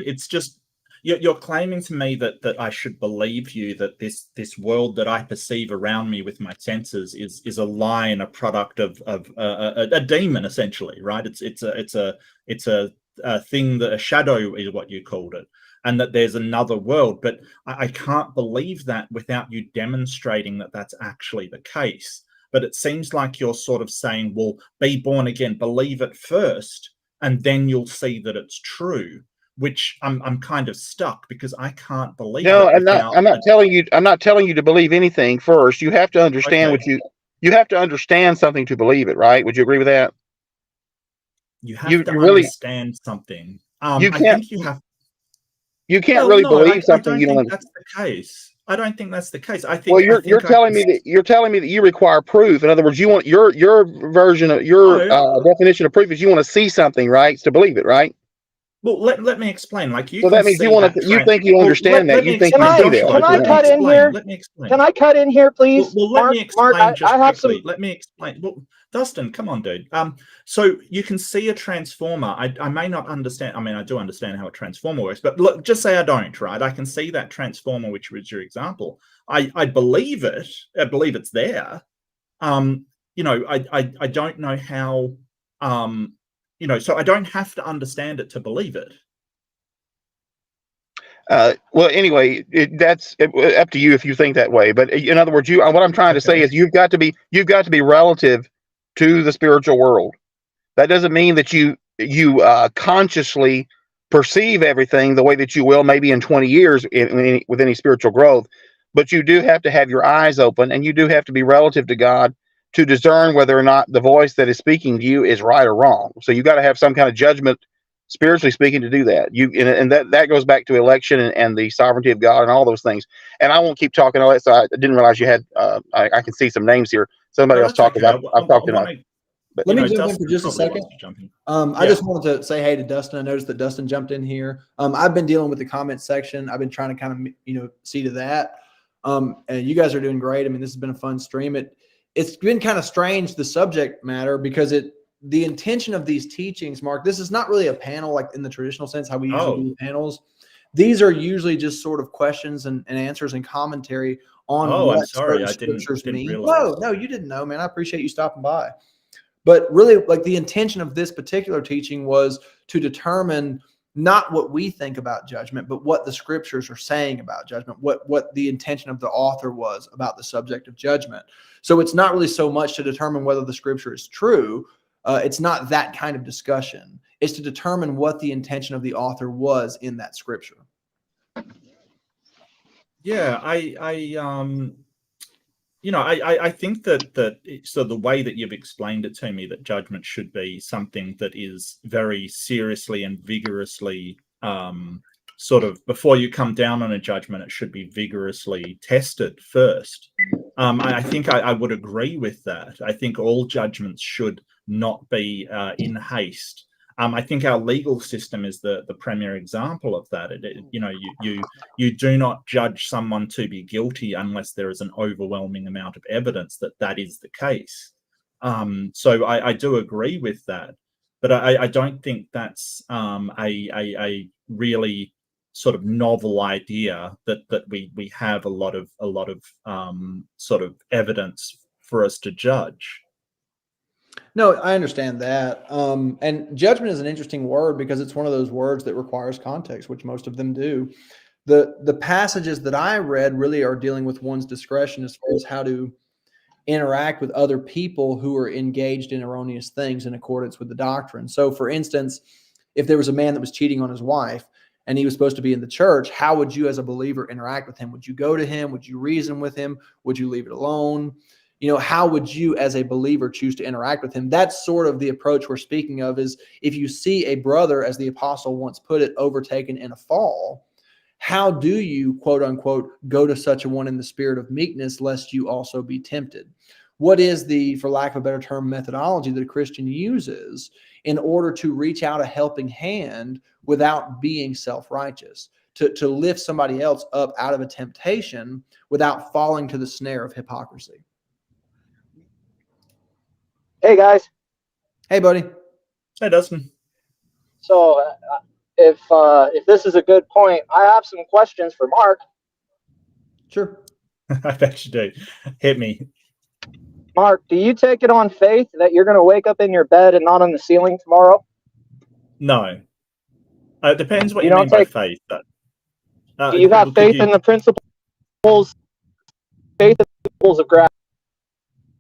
it's just you're claiming to me that I should believe you that this world that I perceive around me with my senses is a lie and a product of a demon, essentially, right? It's a thing that a shadow is what you called it, and that there's another world. But I can't believe that without you demonstrating that that's actually the case. But it seems like you're sort of saying, well, be born again, believe it first, and then you'll see that it's true. Which I'm kind of stuck because I can't believe. No, I'm not telling you. I'm not telling you to believe anything first. You have to understand you have to understand something to believe it, right? Would you agree with that? You have to understand something. You can't. I think you have. You can't really believe something you don't understand. That's the case. I don't think that's the case. I think. Well, you're telling me that you require proof. In other words, you want your version of your definition of proof is you want to see something, right? To believe it, right? Well, let me explain. Like you. So that means you think you understand that. You think you see that. Can I cut in here? Let me explain. Can I cut in here, please? Well, let me explain just quickly. Let me explain. Well, Dustin, come on, dude. So you can see a transformer. I may not understand. I mean, I do understand how a transformer works, but look, just say I don't, right? I can see that transformer, which was your example. I believe it. I believe it's there. I don't know how. So I don't have to understand it to believe it. Well, anyway, that's up to you if you think that way. But in other words, what I'm trying to say is you've got to be relative to the spiritual world. That doesn't mean that you consciously perceive everything the way that you will maybe in 20 years with any spiritual growth. But you do have to have your eyes open, and you do have to be relative to God to discern whether or not the voice that is speaking to you is right or wrong. So you got to have some kind of judgment, spiritually speaking, to do that. And that goes back to election and the sovereignty of God and all those things. And I won't keep talking all that. So I didn't realize you had. I can see some names here. Somebody else talking about. I'm talking about. Let me jump in for just a second. I just wanted to say hey to Dustin. I noticed that Dustin jumped in here. I've been dealing with the comment section. I've been trying to kind of see to that. And you guys are doing great. I mean, this has been a fun stream. It's been kind of strange, the subject matter, because the intention of these teachings, Mark, this is not really a panel like in the traditional sense, how we usually do panels. These are usually just sort of questions and answers and commentary on what I'm sorry, I didn't mean. realize. No, you didn't know, man. I appreciate you stopping by. But really, like, the intention of this particular teaching was to determine not what we think about judgment, but what the scriptures are saying about judgment, what the intention of the author was about the subject of judgment. So it's not really so much to determine whether the scripture is true. It's not that kind of discussion. It's to determine what the intention of the author was in that scripture. Yeah, I think that so the way that you've explained it to me, that judgment should be something that is very seriously and vigorously sort of, before you come down on a judgment, it should be vigorously tested first. I think I would agree with that. I think all judgments should not be in haste. I think our legal system is the premier example of that. You do not judge someone to be guilty unless there is an overwhelming amount of evidence that that is the case. So I do agree with that, but I don't think that's a really sort of novel idea that we have a lot of sort of evidence for us to judge. No, I understand that. And judgment is an interesting word because it's one of those words that requires context, which most of them do. The passages that I read really are dealing with one's discretion as far as how to interact with other people who are engaged in erroneous things in accordance with the doctrine. So, for instance, if there was a man that was cheating on his wife and he was supposed to be in the church, how would you as a believer interact with him? Would you go to him? Would you reason with him? Would you leave it alone? How would you as a believer choose to interact with him? That's sort of the approach we're speaking of, is if you see a brother, as the apostle once put it, overtaken in a fall, how do you, quote unquote, go to such a one in the spirit of meekness, lest you also be tempted? What is the, for lack of a better term, methodology that a Christian uses in order to reach out a helping hand without being self-righteous, to lift somebody else up out of a temptation without falling to the snare of hypocrisy? Hey guys. Hey, buddy. Hey, Dustin. So if this is a good point, I have some questions for Mark. Sure. I bet you do. Hit me. Mark, do you take it on faith that you're going to wake up in your bed and not on the ceiling tomorrow? No. It depends what you mean by faith. Do you have faith in the principles of gravity?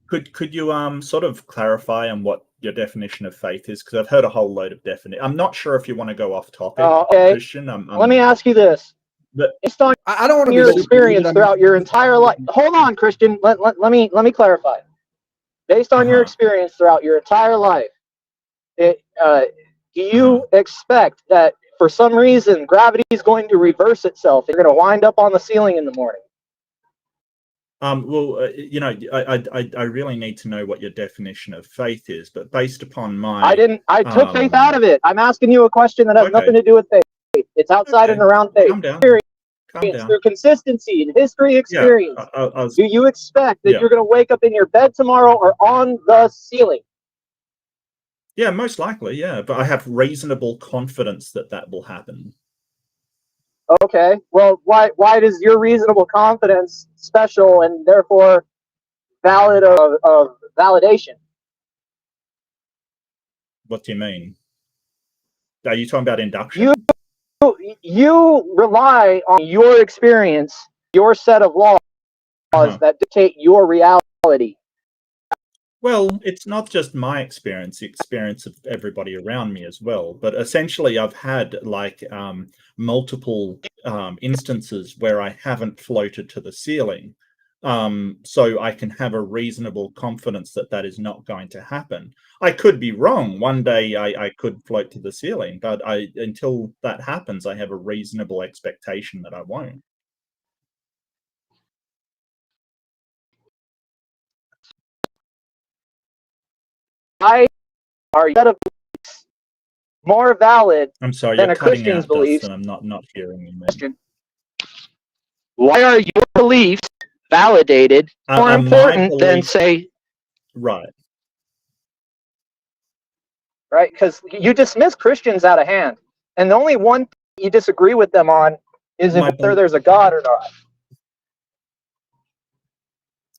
Could you sort of clarify on what your definition of faith is? Because I've heard a whole load of definitions. I'm not sure if you want to go off topic, okay. Christian. Let me ask you this. Based on I don't want to your experience throughout your entire life. Hold on, Christian. Let me clarify. Based on your experience throughout your entire life, do you expect that for some reason gravity is going to reverse itself? You're going to wind up on the ceiling in the morning? Well, I really need to know what your definition of faith is, but based upon my... I took faith out of it. I'm asking you a question that has nothing to do with faith. It's outside and around faith. Calm down. Through consistency and history experience. Yeah, do you expect that you're going to wake up in your bed tomorrow or on the ceiling? Yeah, most likely, yeah. But I have reasonable confidence that that will happen. Okay. Well, why does your reasonable confidence special and therefore valid of validation? What do you mean? Are you talking about induction? You rely on your experience, your set of laws that dictate your reality. Well, it's not just my experience, the experience of everybody around me as well. But essentially, I've had like multiple instances where I haven't floated to the ceiling. So I can have a reasonable confidence that that is not going to happen. I could be wrong. One day I could float to the ceiling, but until that happens, I have a reasonable expectation that I won't. Why are your set of beliefs more valid I'm sorry, than you're a cutting Christian's out, beliefs? Dustin. I'm not hearing you, man. Why are your beliefs validated more important than, say... Right. Right? Because you dismiss Christians out of hand. And the only one you disagree with them on is whether there's a God or not.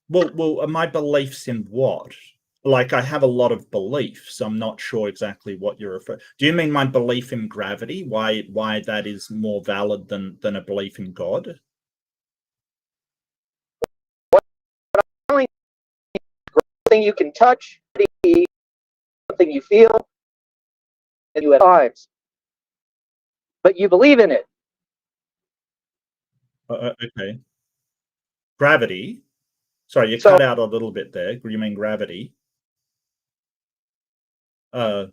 Well, my beliefs in what? like I have a lot of beliefs. I'm not sure exactly what you're referring. Do you mean my belief in gravity? Why that is more valid than a belief in God? Something you can touch, something you feel, and you at times, but you believe in it. Okay. Gravity. Sorry, you So- cut out a little bit there. You mean gravity? Oh.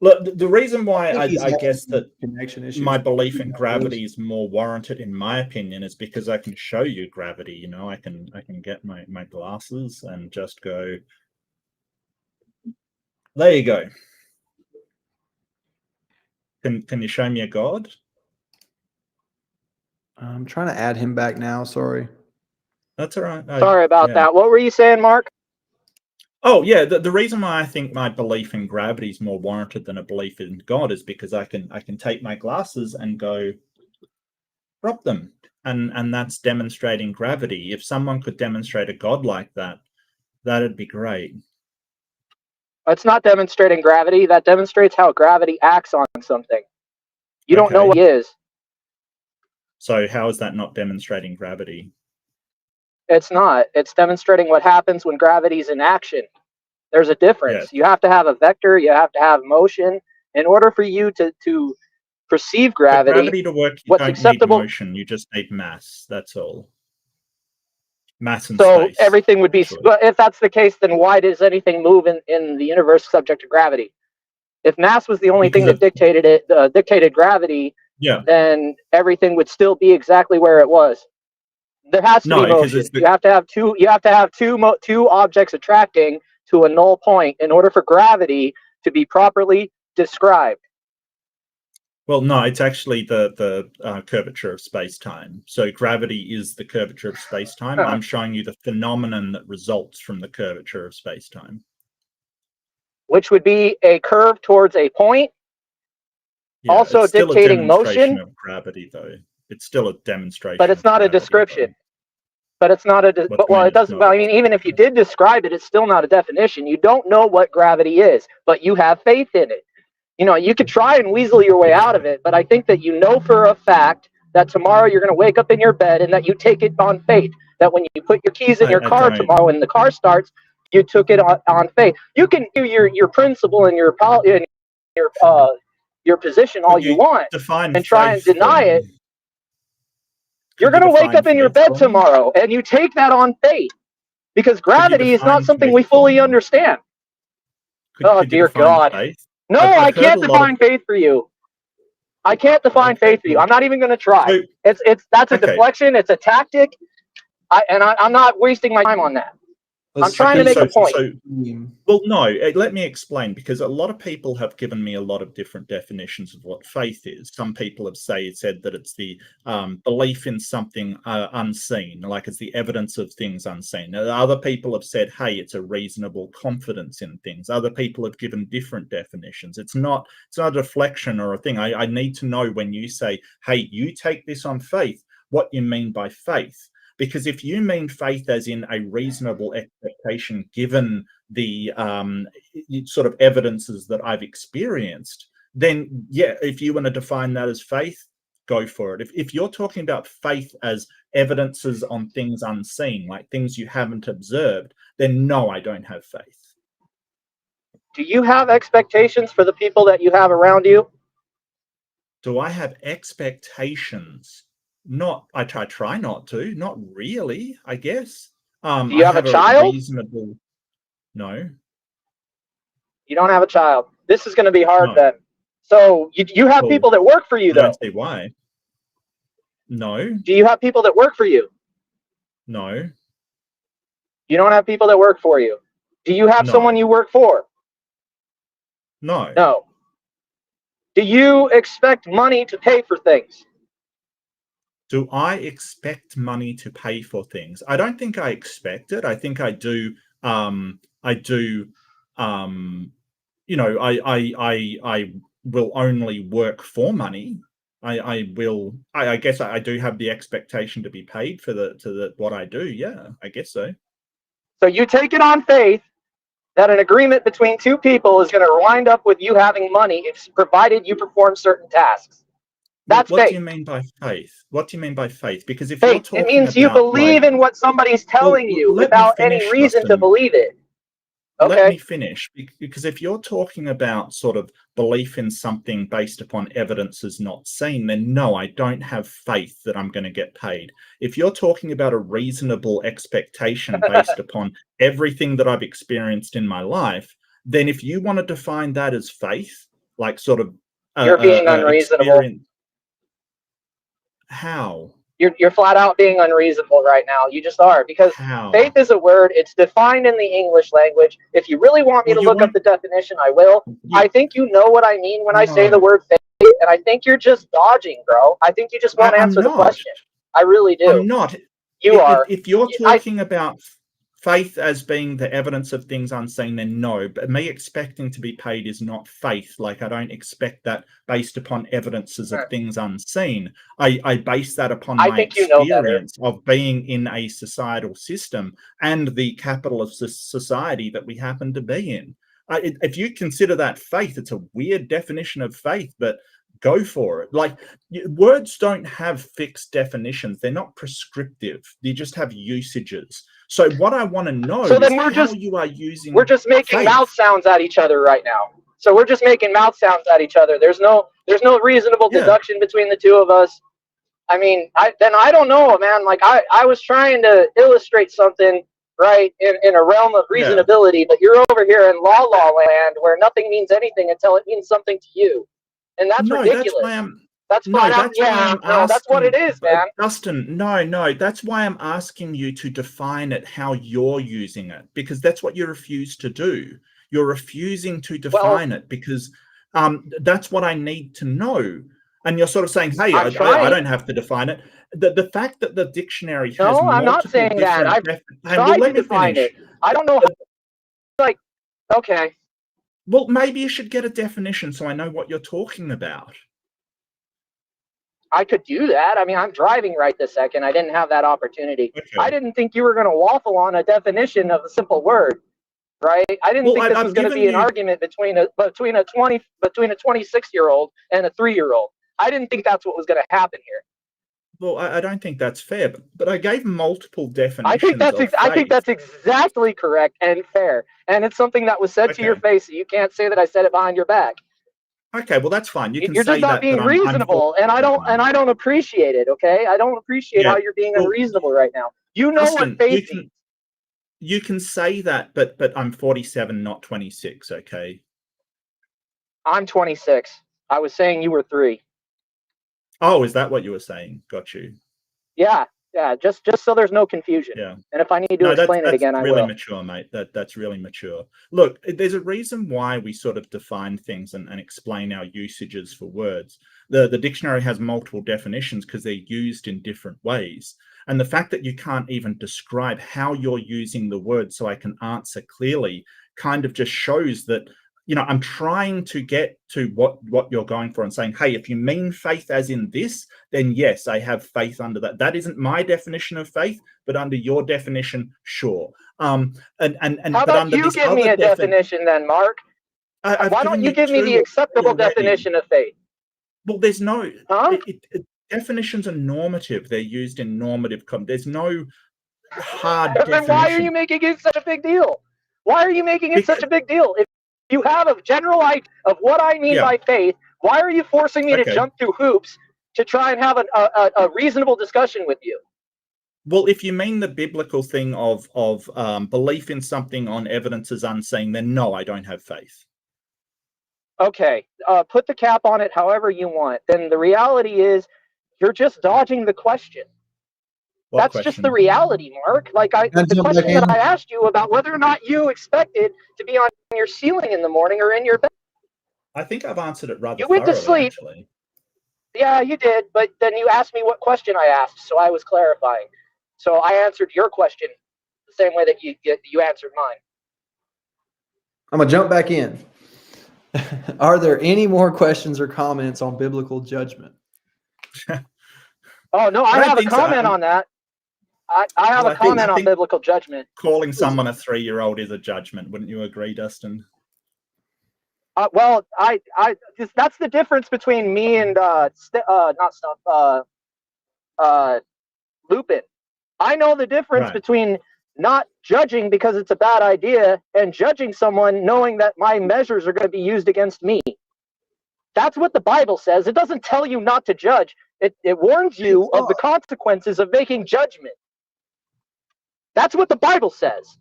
Look, the reason why I guess that connection issues. my belief in gravity is more warranted, in my opinion, is because I can show you gravity. You know, I can get my glasses and just go. There you go. Can you show me a god? I'm trying to add him back now. Sorry. That's all right. Sorry about that. What were you saying, Mark? Oh yeah, the reason why I think my belief in gravity is more warranted than a belief in God is because I can take my glasses and go drop them, and that's demonstrating gravity. If someone could demonstrate a God like that, that'd be great. It's not demonstrating gravity. That demonstrates how gravity acts on something. You don't know what it is. So how is that not demonstrating gravity? It's not. It's demonstrating what happens when gravity's in action. There's a difference. Yes. You have to have a vector. You have to have motion in order for you to perceive gravity. For gravity to work, you what's don't acceptable, need motion. You just need mass. That's all. Mass and so space. everything would be. But if that's the case, then why does anything move in the universe subject to gravity? If mass was the only thing that dictated gravity, yeah, then everything would still be exactly where it was. There has to be motion. You have to have two. You have to have two objects attracting to a null point in order for gravity to be properly described. Well, no, it's actually the curvature of space-time. So gravity is the curvature of space-time. I'm showing you the phenomenon that results from the curvature of space-time. Which would be a curve towards a point. Yeah, also it's still dictating a demonstration motion of gravity, though. It's still a demonstration. But it's not a description. But it's not a. Well, it doesn't. Well, I mean, even if you did describe it, it's still not a definition. You don't know what gravity is, but you have faith in it. You know, you could try and weasel your way out of it, but I think that you know for a fact that tomorrow you're going to wake up in your bed and that you take it on faith. That when you put your keys in your car tomorrow and the car starts, you took it on faith. You can do your principle and your position all you want and try and deny it. You're going to wake up in your bed tomorrow and you take that on faith because gravity is not something we fully understand. Oh, dear God. No, I can't define faith for you. I can't define faith for you. I'm not even going to try. That's a deflection. It's a tactic. I'm not wasting my time on that. I'm trying to make a point. Well, no, let me explain, because a lot of people have given me a lot of different definitions of what faith is. Some people have said that it's the belief in something unseen, like it's the evidence of things unseen. Other people have said, hey, it's a reasonable confidence in things. Other people have given different definitions. It's not a deflection or a thing. I need to know when you say, hey, you take this on faith, what you mean by faith. Because if you mean faith as in a reasonable expectation, given the sort of evidences that I've experienced, then yeah, if you want to define that as faith, go for it. If you're talking about faith as evidences on things unseen, like things you haven't observed, then no, I don't have faith. Do you have expectations for the people that you have around you? Do I have expectations? I try not to. Not really, I guess. Do you have a child? No. You don't have a child. This is going to be hard then. So you have people that work for you, though. I don't see why. No. Do you have people that work for you? No. You don't have people that work for you. Do you have someone you work for? No. No. Do you expect money to pay for things? Do I expect money to pay for things? I don't think I expect it. I think I do. I will only work for money. I guess I do have the expectation to be paid for what I do. Yeah, I guess so. So you take it on faith that an agreement between two people is going to wind up with you having money, provided you perform certain tasks. That's what faith. do you mean by faith? What do you mean by faith? Because if faith, you're talking it means about, you believe in what somebody's telling you let me without any finish, reason to Dustin. believe it. Let me Okay. finish, because if you're talking about sort of belief in something based upon evidences not seen, then no, I don't have faith that I'm going to get paid. If you're talking about a reasonable expectation based upon everything that I've experienced in my life, then if you want to define that as faith, like sort of You're being unreasonable. experience, how? You're flat out being unreasonable right now. You just are, because How? faith is a word. It's defined in the English language. If you really want me to look up the definition, I will. I think you know what I mean when I say the word faith, and I think you're just dodging, bro. I think you just won't answer the question. I really do. I'm not. You are. If you're talking about faith as being the evidence of things unseen, then no. But me expecting to be paid is not faith. Like, I don't expect that based upon evidences of things unseen. I base that upon my experience of being in a societal system and the capital of society that we happen to be in. If you consider that faith, it's a weird definition of faith, but go for it. Like, words don't have fixed definitions. They're not prescriptive. They just have usages. So what I want to know is how you are using. We're just making mouth sounds at each other right now. So we're just making mouth sounds at each other. There's no reasonable deduction between the two of us. I mean, I don't know, man. Like, I was trying to illustrate something, right, in a realm of reasonability, but you're over here in la land where nothing means anything until it means something to you. And that's ridiculous. That's what it is, man. Dustin, no, that's why I'm asking you to define it how you're using it, because that's what you refuse to do. You're refusing to define it because that's what I need to know. And you're sort of saying, hey, I don't have to define it. The fact that the dictionary has multiple I'm not saying that. I've tried to define it. I don't know how, like, okay. Well, maybe you should get a definition so I know what you're talking about. I could do that. I mean, I'm driving right this second. I didn't have that opportunity. Okay. I didn't think you were going to waffle on a definition of a simple word, right? I didn't think this was going to be an argument between a 26-year-old and a 3-year-old. I didn't think that's what was going to happen here. Well, I don't think that's fair, but I gave multiple definitions. I think that's exactly correct and fair, and it's something that was said to your face. So you can't say that I said it behind your back. Okay, well, that's fine. You're just not being reasonable, and I don't appreciate it. Okay, I don't appreciate how you're being unreasonable right now. You know what faith means. You can say that, but I'm 47, not 26. Okay. I'm 26. I was saying you were 3. Oh, is that what you were saying? Got you. Yeah. Just so there's no confusion. Yeah. And if I need to explain it again, I will. That's really mature, mate. That's really mature. Look, there's a reason why we sort of define things and explain our usages for words. The dictionary has multiple definitions because they're used in different ways. And the fact that you can't even describe how you're using the word so I can answer clearly kind of just shows that, you know, I'm trying to get to what you're going for and saying, hey, if you mean faith as in this, then yes, I have faith under that. That isn't my definition of faith, but under your definition, sure. How about you give me a definition then, Mark? Why don't you give me the acceptable definition of faith? Well, there's no definitions are normative. They're used in normative. There's no hard definition. Then why are you making it such a big deal? Why are you making it such a big deal? If you have a general idea of what I mean by faith, why are you forcing me to jump through hoops to try and have a reasonable discussion with you? Well, if you mean the biblical thing of belief in something on evidences unseen, then no, I don't have faith. Okay, put the cap on it however you want. Then the reality is you're just dodging the question. That's just the reality, Mark. Like the question that I asked you about whether or not you expected to be on your ceiling in the morning or in your bed. I think I've answered it rather. You went to sleep. Actually. Yeah, you did, but then you asked me what question I asked, so I was clarifying. So I answered your question the same way that you answered mine. I'm gonna jump back in. Are there any more questions or comments on biblical judgment? Oh no, I don't have a think so. comment on that. I have Well, a comment on think biblical judgment. calling someone a 3-year-old is a judgment. Wouldn't you agree, Dustin? Well, that's the difference between me and Lupin. I know the difference Right. between not judging because it's a bad idea and judging someone knowing that my measures are going to be used against me. That's what the Bible says. It doesn't tell you not to judge. It warns you of the consequences of making judgment. That's what the Bible says.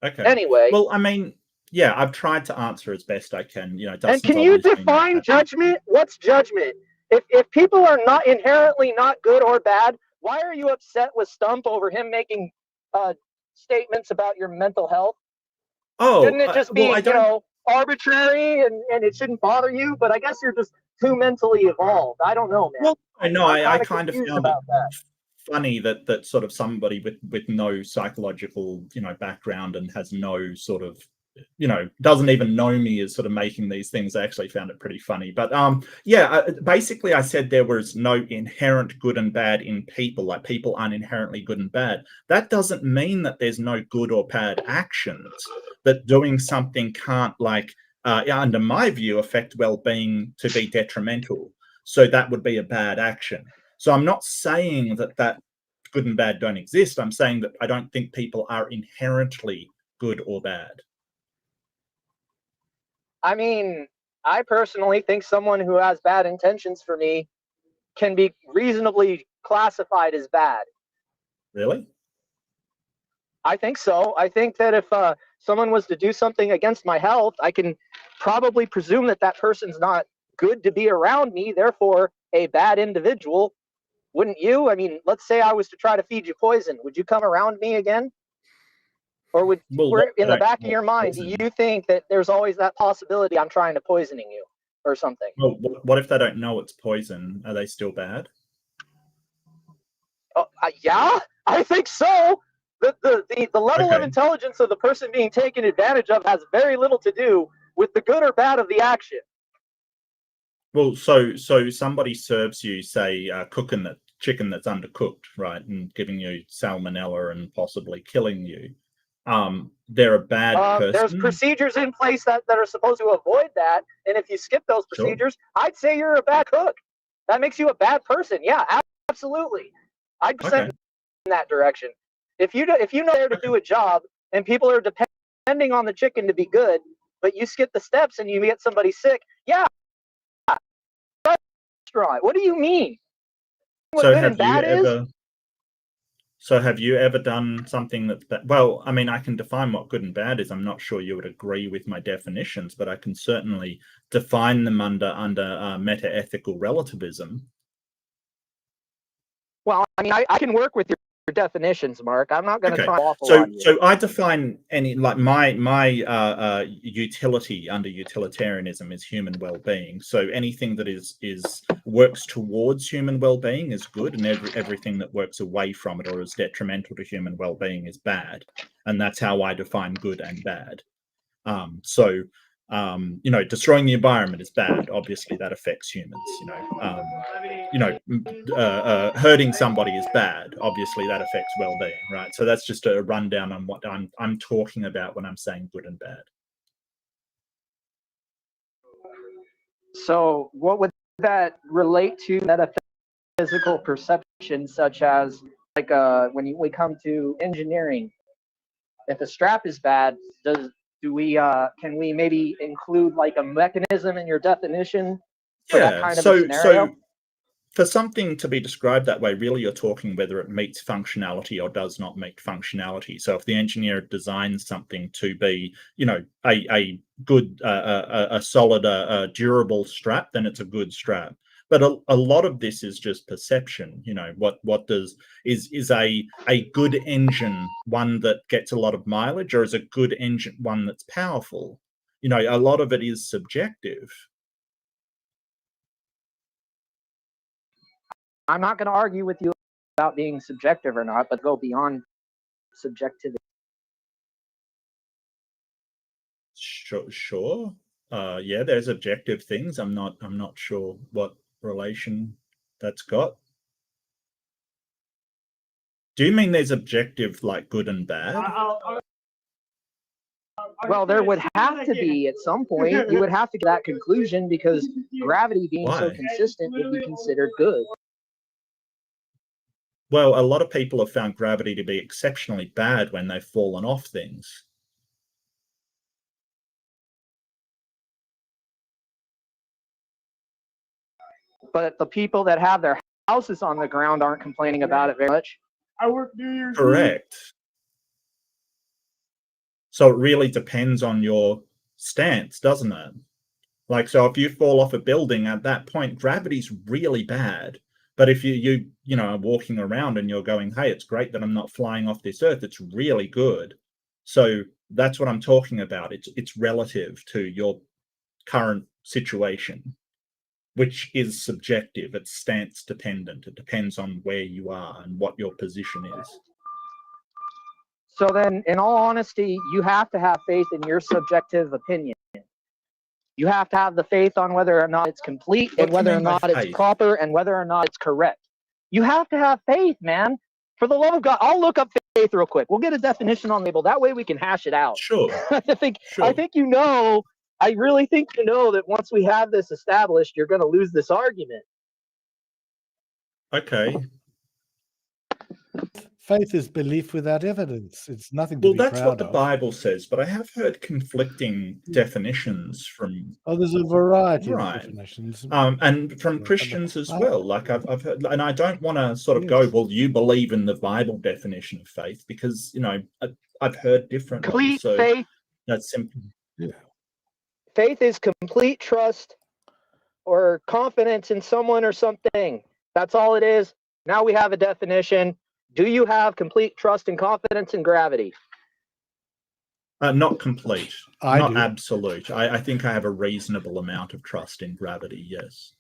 Okay. Anyway. Well, I mean, yeah, I've tried to answer as best I can. You know, And can you define judgment? What's judgment? If people are not inherently not good or bad, why are you upset with Stump over him making statements about your mental health? Oh, shouldn't it just be, arbitrary and it shouldn't bother you? But I guess you're just too mentally evolved. I don't know, man. Well, I kind of confused found about that. funny that sort of somebody with no psychological background and has no sort of doesn't even know me is sort of making these things. I actually found it pretty funny. But basically I said there was no inherent good and bad in people, like people aren't inherently good and bad. That doesn't mean that there's no good or bad actions, that doing something can't, like under my view, affect well-being to be detrimental. So that would be a bad action. So I'm not saying that good and bad don't exist. I'm saying that I don't think people are inherently good or bad. I mean, I personally think someone who has bad intentions for me can be reasonably classified as bad. Really? I think so. I think that if someone was to do something against my health, I can probably presume that that person's not good to be around me, therefore a bad individual. Wouldn't you? I mean, let's say I was to try to feed you poison. Would you come around me again? Or would, in the back of your mind, do you think that there's always that possibility I'm trying to poisoning you or something? Well, what if they don't know it's poison? Are they still bad? Yeah, I think so. The level of intelligence of the person being taken advantage of has very little to do with the good or bad of the action. Well, so somebody serves you, say, cooking that chicken that's undercooked, right, and giving you salmonella and possibly killing you. They're a bad person. There's procedures in place that are supposed to avoid that, and if you skip those procedures, I'd say you're a bad cook. That makes you a bad person. Yeah, absolutely. I'd percent in that direction. If you know there to do a job and people are depending on the chicken to be good, but you skip the steps and you get somebody sick, yeah. Restaurant. What do you mean? What good and bad is? So have you ever done something that's bad? Well, I mean, I can define what good and bad is. I'm not sure you would agree with my definitions, but I can certainly define them under meta-ethical relativism. Well, I mean, I can work with your definitions, Mark. I'm not going to try awful on you. So I define any, like, my utility under utilitarianism is human well-being. So anything that is works towards human well-being is good, and everything that works away from it or is detrimental to human well-being is bad. And that's how I define good and bad. Destroying the environment is bad. Obviously, that affects humans. Hurting somebody is bad. Obviously, that affects well-being, right? So that's just a rundown on what I'm talking about when I'm saying good and bad. So, what would that relate to metaphysical perception, such as like when we come to engineering? If a strap is bad, can we maybe include like a mechanism in your definition for that kind of a scenario? So for something to be described that way, really you're talking whether it meets functionality or does not meet functionality. So if the engineer designs something to be, a good, a solid, durable strap, then it's a good strap. But a lot of this is just perception. Is a good engine one that gets a lot of mileage, or is a good engine one that's powerful? A lot of it is subjective. I'm not going to argue with you about being subjective or not, but go beyond subjectivity. Sure. Yeah, there's objective things. I'm not sure what relation that's got? Do you mean there's objective, like good and bad? Well, there would have to be at some point. You would have to get that conclusion because gravity being so Why? consistent would be considered good. Well, a lot of people have found gravity to be exceptionally bad when they've fallen off things. But the people that have their houses on the ground aren't complaining about it very much. Correct. So it really depends on your stance, doesn't it? Like, so if you fall off a building at that point, gravity's really bad. But if you know, are walking around and you're going, hey, it's great that I'm not flying off this earth, it's really good. So that's what I'm talking about. It's relative to your current situation, which is subjective. It's stance dependent. It depends on where you are and what your position is. So then, in all honesty, you have to have faith in your subjective opinion. You have to have the faith on whether or not it's complete and whether or not it's proper and whether or not it's correct. You have to have faith, man. For the love of God, I'll look up faith real quick. We'll get a definition on the label. That way we can hash it out. Sure. I think you know, I really think you know that once we have this established, you're going to lose this argument. Okay. Faith is belief without evidence. It's nothing to be proud of. Well, that's what the Bible says, but I have heard conflicting definitions from. Oh, there's a variety Right. of definitions. And from Christians as well. Like I've heard, and I don't want to sort of go, well, you believe in the Bible definition of faith, because, you know, I've heard different. Complete faith. That's simple. Yeah. Faith is complete trust or confidence in someone or something. That's all it is. Now we have a definition. Do you have complete trust and confidence in gravity? Not complete, not do. absolute. I think I have a reasonable amount of trust in gravity, yes.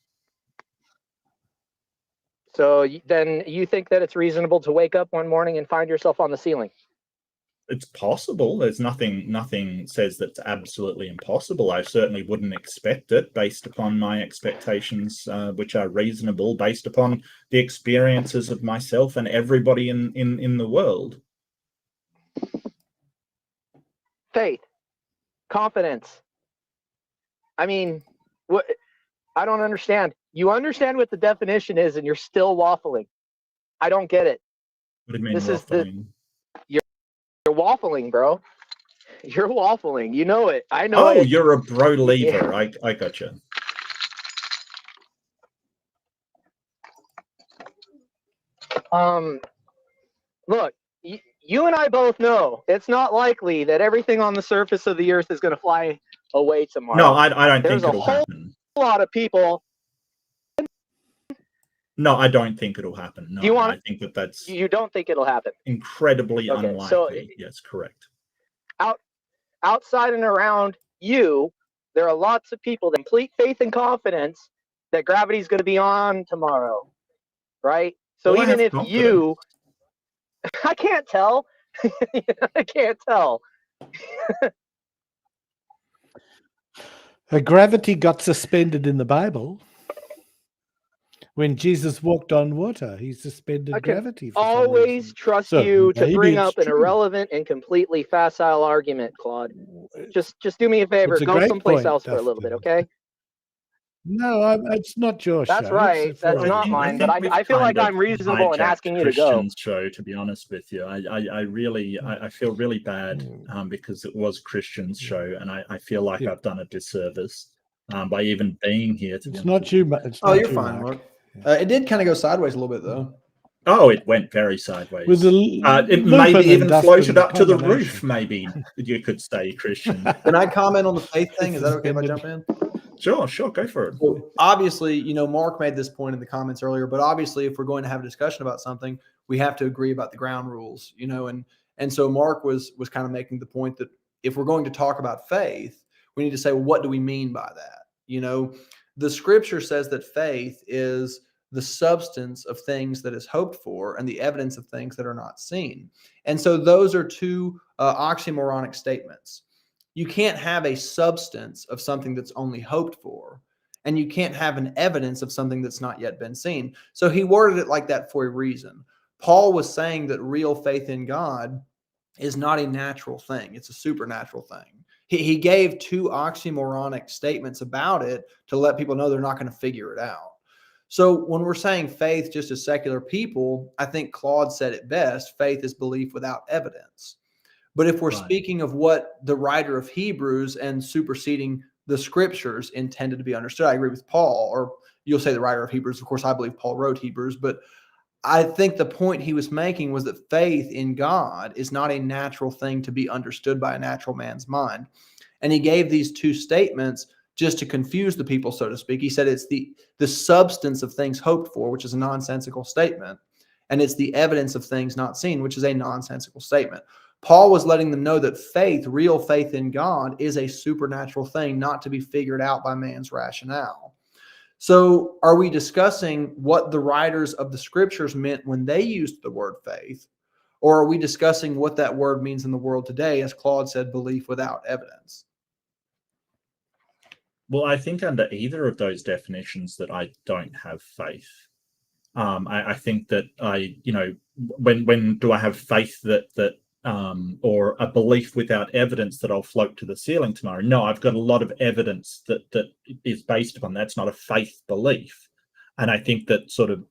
So then you think that it's reasonable to wake up one morning and find yourself on the ceiling? It's possible. There's nothing says that's absolutely impossible. I certainly wouldn't expect it based upon my expectations, which are reasonable, based upon the experiences of myself and everybody in the world. Faith, confidence. I mean, what? I don't understand. You understand what the definition is, and you're still waffling. I don't get it. What do you mean This is waffling? You're waffling, bro. You're waffling. You know it. I know Oh, it. you're a bro lever. Yeah. I gotcha. Look, you and I both know it's not likely that everything on the surface of the earth is going to fly away tomorrow. No, I don't There's think it'll happen. There's a lot of people. No, I don't think it'll happen. No, I think that's. You don't think it'll happen? Incredibly unlikely. So, yes, correct. Outside and around you, there are lots of people that complete faith and confidence that gravity is going to be on tomorrow, right? So well, even if you, I can't tell. I can't tell. Gravity got suspended in the Bible. When Jesus walked on water, he suspended gravity. For always trust you to bring up an irrelevant and completely facile argument, Claude. Just do me a favor. Go someplace else for a little bit, okay? No, it's not your show. That's right. That's not mine. But I feel like I'm reasonable in asking you to go. Christian's show, to be honest with you, I feel really bad because it was Christian's show, and I feel like I've done a disservice by even being here. It's not you, but it's you're fine, Mark. It did kind of go sideways a little bit, though. Oh, it went very sideways. It maybe even floated up to the roof, maybe, you could say, Christian. Can I comment on the faith thing? Is that okay if I jump in? Sure, go for it. Well, obviously, Mark made this point in the comments earlier, but obviously, if we're going to have a discussion about something, we have to agree about the ground rules, and so Mark was kind of making the point that if we're going to talk about faith, we need to say, well, what do we mean by that? The scripture says that faith is the substance of things that is hoped for and the evidence of things that are not seen. And so those are two oxymoronic statements. You can't have a substance of something that's only hoped for and you can't have an evidence of something that's not yet been seen. So he worded it like that for a reason. Paul was saying that real faith in God is not a natural thing. It's a supernatural thing. He gave two oxymoronic statements about it to let people know they're not going to figure it out. So when we're saying faith just as secular people, I think Claude said it best: faith is belief without evidence. But if we're speaking of what the writer of Hebrews and superseding the scriptures intended to be understood, I agree with Paul, or you'll say the writer of Hebrews. Of course, I believe Paul wrote Hebrews, but I think the point he was making was that faith in God is not a natural thing to be understood by a natural man's mind. And he gave these two statements just to confuse the people, so to speak. He said it's the substance of things hoped for, which is a nonsensical statement, and it's the evidence of things not seen, which is a nonsensical statement. Paul was letting them know that faith, real faith in God, is a supernatural thing, not to be figured out by man's rationale. So are we discussing what the writers of the scriptures meant when they used the word faith? Or are we discussing what that word means in the world today, as Claude said, belief without evidence? Well, I think under either of those definitions that I don't have faith. I think that when do I have faith that or a belief without evidence that I'll float to the ceiling tomorrow? No, I've got a lot of evidence that is based upon that's not a faith belief. And I think that sort of,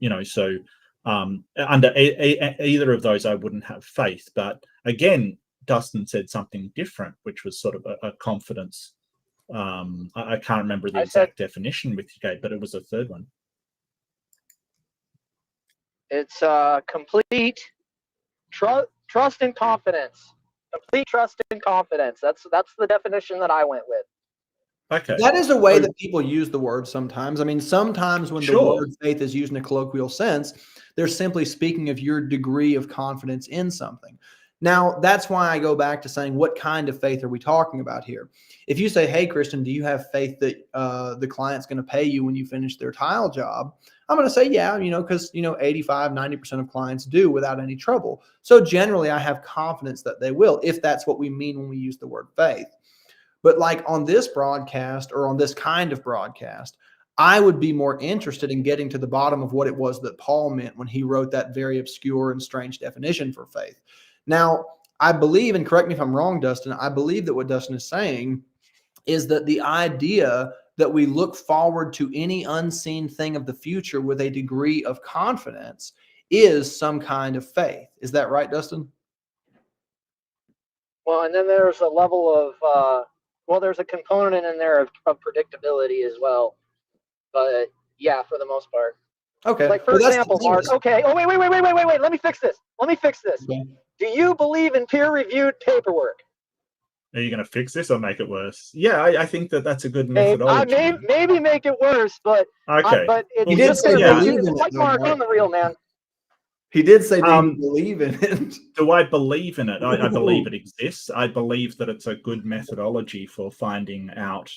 under either of those, I wouldn't have faith. But again, Dustin said something different, which was sort of a confidence. I can't remember the exact definition with you, Gabe, but it was a third one. It's complete trust and confidence. Complete trust and confidence. That's the definition that I went with. Okay. That is a way that people use the word sometimes. I mean, sometimes when the word faith is used in a colloquial sense, they're simply speaking of your degree of confidence in something. Now, that's why I go back to saying, what kind of faith are we talking about here? If you say, hey, Christian, do you have faith that the client's going to pay you when you finish their tile job? I'm going to say, yeah, because, 85, 90% of clients do without any trouble. So generally, I have confidence that they will, if that's what we mean when we use the word faith. But like on this broadcast, or on this kind of broadcast, I would be more interested in getting to the bottom of what it was that Paul meant when he wrote that very obscure and strange definition for faith. Now, I believe, and correct me if I'm wrong, Dustin, I believe that what Dustin is saying is that the idea that we look forward to any unseen thing of the future with a degree of confidence is some kind of faith. Is that right, Dustin? Well, and then there's a level of, there's a component in there of predictability as well. But yeah, for the most part. Okay. Like, for example, Mark, okay. Oh, wait. Let me fix this. Okay. Do you believe in peer-reviewed paperwork? Are you going to fix this or make it worse? Yeah, I think that's a good methodology. Maybe make it worse, but okay. But it's just going to make you like Mark on the real, man. He did say, do you believe in it? Do I believe in it? I believe it exists. I believe that it's a good methodology for finding out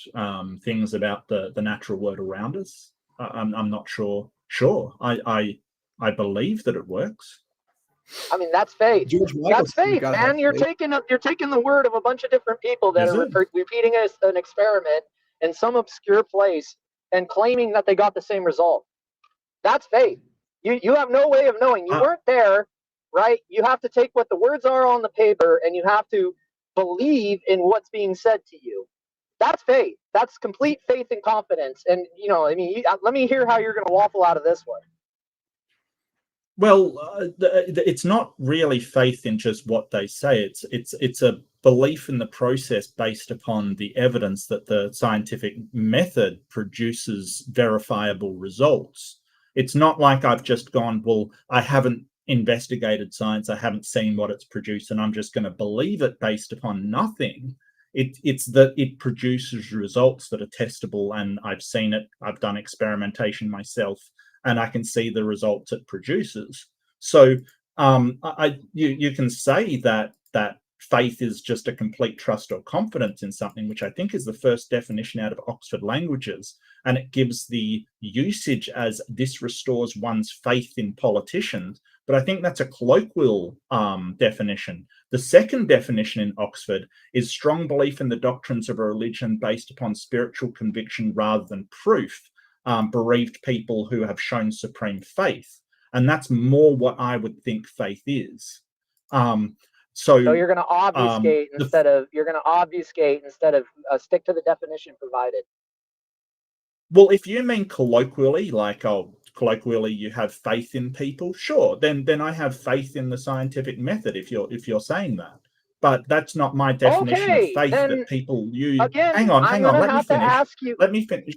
things about the natural world around us. I'm not sure. Sure, I believe that it works. I mean, that's faith. That's faith, man. You're taking the word of a bunch of different people that are repeating an experiment in some obscure place and claiming that they got the same result. That's faith. You have no way of knowing. You weren't there, right? You have to take what the words are on the paper, and you have to believe in what's being said to you. That's faith. That's complete faith and confidence. And let me hear how you're going to waffle out of this one. Well, it's not really faith in just what they say. It's a belief in the process based upon the evidence that the scientific method produces verifiable results. It's not like I've just gone, well, I haven't investigated science, I haven't seen what it's produced, and I'm just going to believe it based upon nothing. It's that it produces results that are testable, and I've seen it. I've done experimentation myself, and I can see the results it produces. So you can say that faith is just a complete trust or confidence in something, which I think is the first definition out of Oxford Languages, and it gives the usage as this restores one's faith in politicians. but I think that's a colloquial definition. The second definition in Oxford is strong belief in the doctrines of a religion based upon spiritual conviction rather than proof, bereaved people who have shown supreme faith. And that's more what I would think faith is. So you're going to obfuscate instead of stick to the definition provided. Well, if you mean colloquially, like, colloquially you have faith in people, sure, then I have faith in the scientific method if you're saying that. But that's not my definition of faith that people use. Again, hang on, let me finish. You...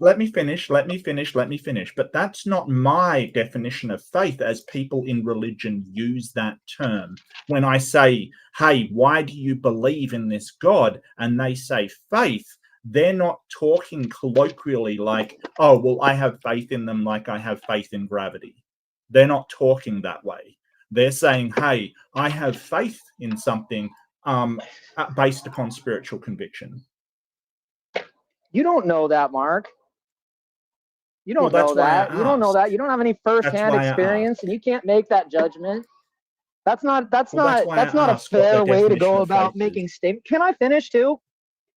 Let me finish. But that's not my definition of faith as people in religion use that term. When I say, hey, why do you believe in this God? And they say faith, they're not talking colloquially like, oh, well, I have faith in them like I have faith in gravity. They're not talking that way. They're saying, hey, I have faith in something based upon spiritual conviction. You don't know that, Mark. You don't know that. You don't know that. You don't have any first-hand experience, and you can't make that judgment. That's not a fair way to go about making statements. Can I finish too?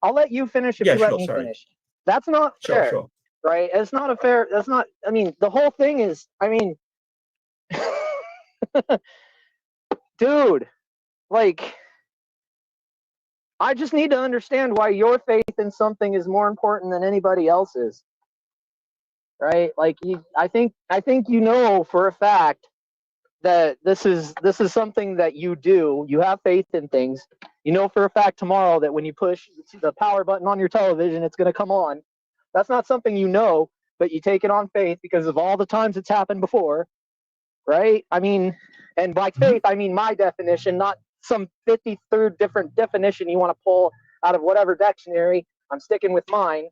I'll let you finish if you let me finish. That's not fair, right? It's not a fair. That's not. I mean, the whole thing is. I mean, dude, like, I just need to understand why your faith in something is more important than anybody else's, right? Like, I think you know for a fact that this is something that you do. You have faith in things. You know for a fact tomorrow that when you push the power button on your television, it's going to come on. That's not something you know, but you take it on faith because of all the times it's happened before, right? I mean, and by faith, I mean my definition, not some 53rd different definition you want to pull out of whatever dictionary. I'm sticking with mine.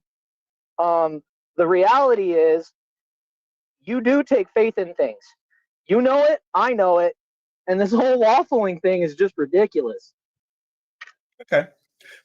The reality is you do take faith in things. You know it, I know it, and this whole waffling thing is just ridiculous. Okay.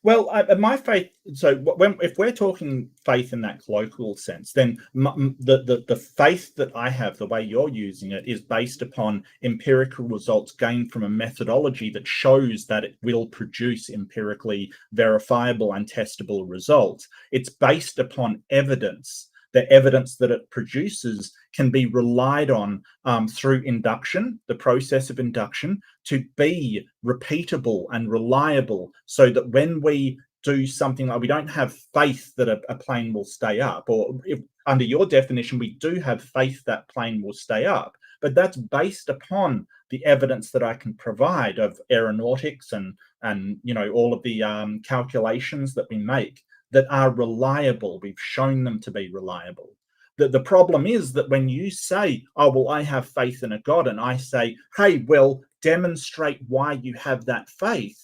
Well, my faith. So, if we're talking faith in that colloquial sense, then the faith that I have, the way you're using it, is based upon empirical results gained from a methodology that shows that it will produce empirically verifiable and testable results. It's based upon evidence. The evidence that it produces can be relied on through induction, the process of induction, to be repeatable and reliable, so that when we do something like, we don't have faith that a plane will stay up, or if under your definition, we do have faith that plane will stay up, but that's based upon the evidence that I can provide of aeronautics and all of the calculations that we make that are reliable. We've shown them to be reliable. The problem is that when you say, oh, well, I have faith in a God, and I say, hey, well, demonstrate why you have that faith,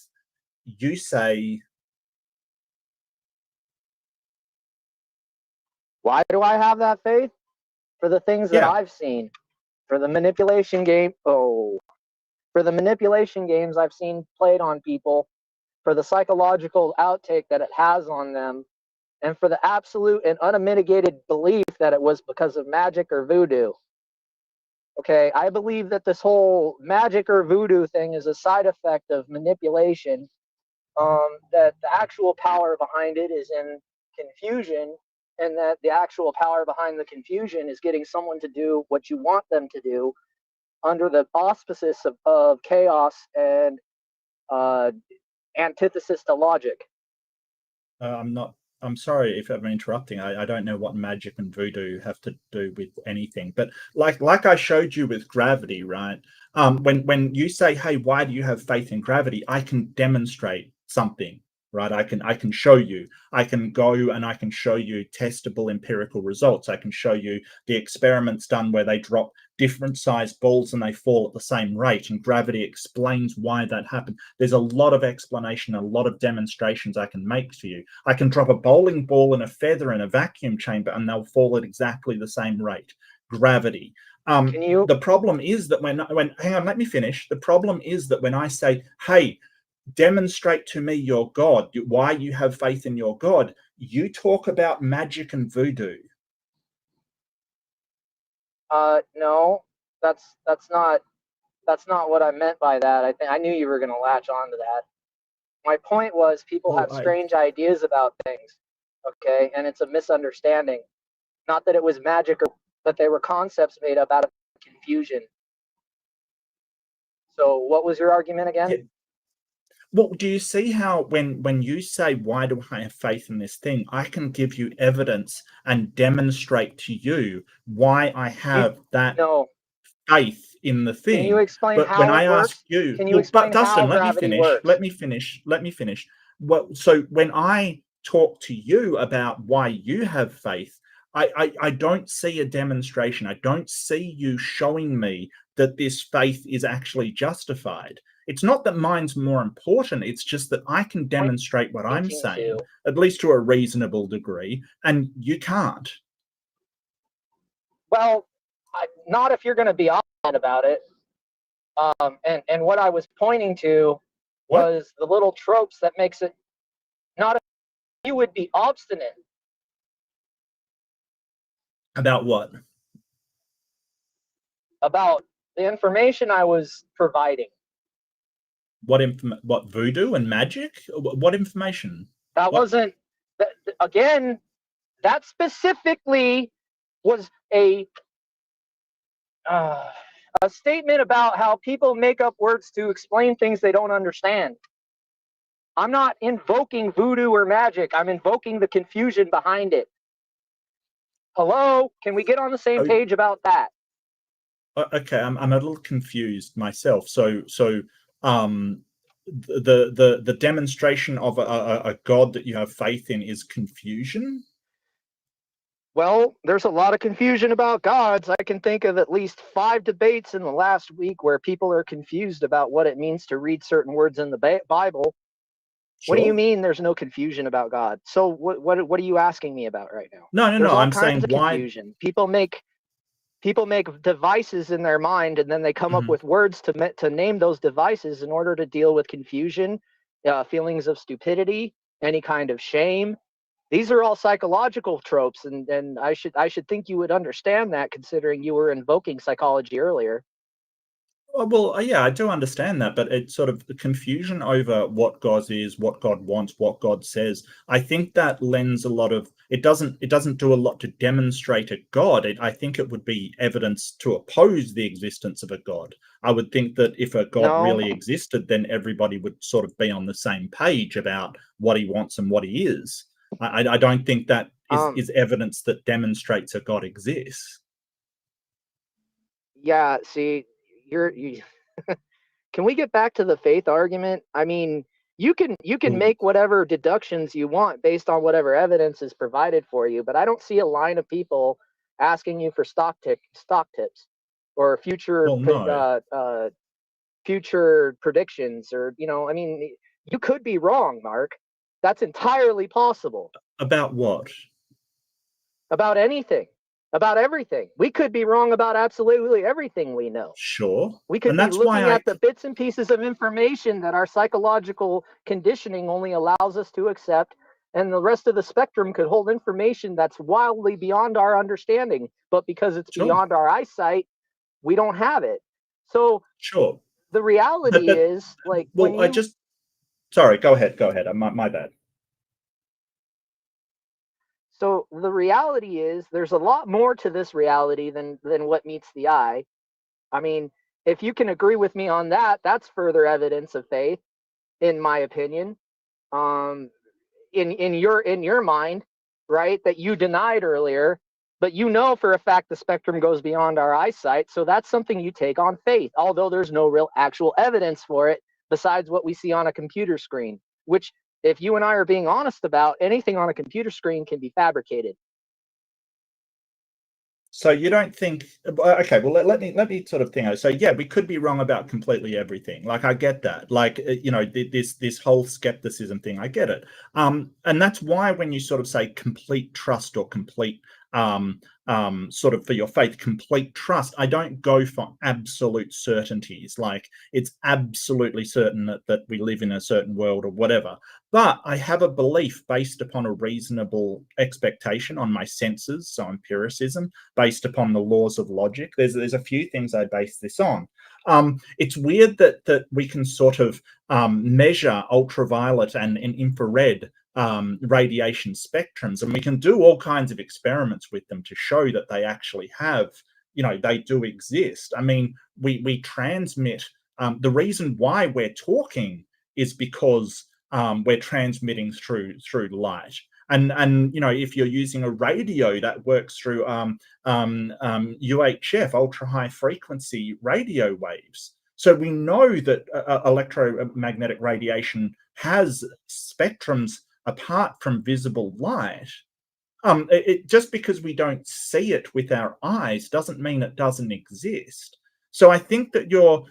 you say, why do I have that faith? For the things that I've seen, for the manipulation games I've seen played on people, for the psychological outtake that it has on them, and for the absolute and unmitigated belief that it was because of magic or voodoo. Okay, I believe that this whole magic or voodoo thing is a side effect of manipulation, that the actual power behind it is in confusion, and that the actual power behind the confusion is getting someone to do what you want them to do under the auspices of chaos and antithesis to logic. I'm sorry if I'm interrupting. I don't know what magic and voodoo have to do with anything, but like I showed you with gravity, right? When you say, hey, why do you have faith in gravity? I can demonstrate something, right? I can show you. I can go and I can show you testable empirical results. I can show you the experiments done where they drop different sized balls and they fall at the same rate, and gravity explains why that happened. There's a lot of explanation, a lot of demonstrations I can make for you. I can drop a bowling ball and a feather in a vacuum chamber and they'll fall at exactly the same rate. Gravity. The problem is that when hang on, let me finish. The problem is that when I say, hey, demonstrate to me your God, why you have faith in your God, you talk about magic and voodoo. No, that's not That's not what I meant by that. I knew you were going to latch on to that. My point was people have strange ideas about things, okay? And it's a misunderstanding. Not that it was magic, or that they were concepts made up out of confusion. So what was your argument again? Yeah. Well, do you see how when you say, why do I have faith in this thing, I can give you evidence and demonstrate to you why I have that faith in the thing. Can you explain but how when it I works? ask you, Can you explain Dustin, how gravity works? Let me finish. Well, so when I talk to you about why you have faith, I don't see a demonstration. I don't see you showing me that this faith is actually justified. It's not that mine's more important. It's just that I can demonstrate what I'm saying, at least to a reasonable degree, and you can't. Well, not if you're going to be honest about it. And what I was pointing to was the little tropes that makes it not. If you would be obstinate. About what? About the information I was providing. What voodoo and magic? What information? That wasn't. Again, that specifically was a statement about how people make up words to explain things they don't understand. I'm not invoking voodoo or magic. I'm invoking the confusion behind it. Hello? Can we get on the same page about that? Okay, I'm a little confused myself. So the demonstration of a God that you have faith in is confusion? Well, there's a lot of confusion about gods. I can think of at least 5 debates in the last week where people are confused about what it means to read certain words in the Bible. Sure. What do you mean there's no confusion about God? So what are you asking me about right now? No. I'm saying why confusion. People make devices in their mind, and then they come up with words to name those devices in order to deal with confusion, feelings of stupidity, any kind of shame. These are all psychological tropes, and I should think you would understand that, considering you were invoking psychology earlier. Well, yeah, I do understand that, but it's sort of the confusion over what God is, what God wants, what God says. I think that lends a lot of it doesn't do a lot to demonstrate a God. I think it would be evidence to oppose the existence of a God. I would think that if a God really existed, then everybody would sort of be on the same page about what he wants and what he is. I don't think that is evidence that demonstrates a God exists. Yeah, see, can we get back to the faith argument? I mean, you can make whatever deductions you want based on whatever evidence is provided for you, but I don't see a line of people asking you for stock tips or future future predictions, or I mean, you could be wrong, Mark. That's entirely possible. About what? About anything. About everything. We could be wrong about absolutely everything we know. Sure. We could be looking at the bits and pieces of information that our psychological conditioning only allows us to accept, and the rest of the spectrum could hold information that's wildly beyond our understanding. But because it's beyond our eyesight, we don't have it. So sure. The reality is, like, sorry, go ahead. My bad. So the reality is there's a lot more to this reality than what meets the eye. I mean, if you can agree with me on that, that's further evidence of faith, in my opinion. In your mind, right, that you denied earlier, but for a fact the spectrum goes beyond our eyesight, so that's something you take on faith, although there's no real actual evidence for it besides what we see on a computer screen, which, if you and I are being honest about, anything on a computer screen can be fabricated. So you don't think? Okay, well let me sort of think. So yeah, we could be wrong about completely everything. Like, I get that. Like, this whole skepticism thing, I get it. And that's why when you sort of say complete trust or complete sort of for your faith, complete trust. I don't go for absolute certainties, like it's absolutely certain that we live in a certain world or whatever. But I have a belief based upon a reasonable expectation on my senses, so empiricism, based upon the laws of logic. There's a few things I base this on. It's weird that we can sort of measure ultraviolet and infrared radiation spectrums, and we can do all kinds of experiments with them to show that they actually have, they do exist. I mean, we transmit. The reason why we're talking is because we're transmitting through light. And if you're using a radio, that works through UHF, ultra high frequency radio waves. So we know that electromagnetic radiation has spectrums apart from visible light. Just because we don't see it with our eyes doesn't mean it doesn't exist. So I think that you're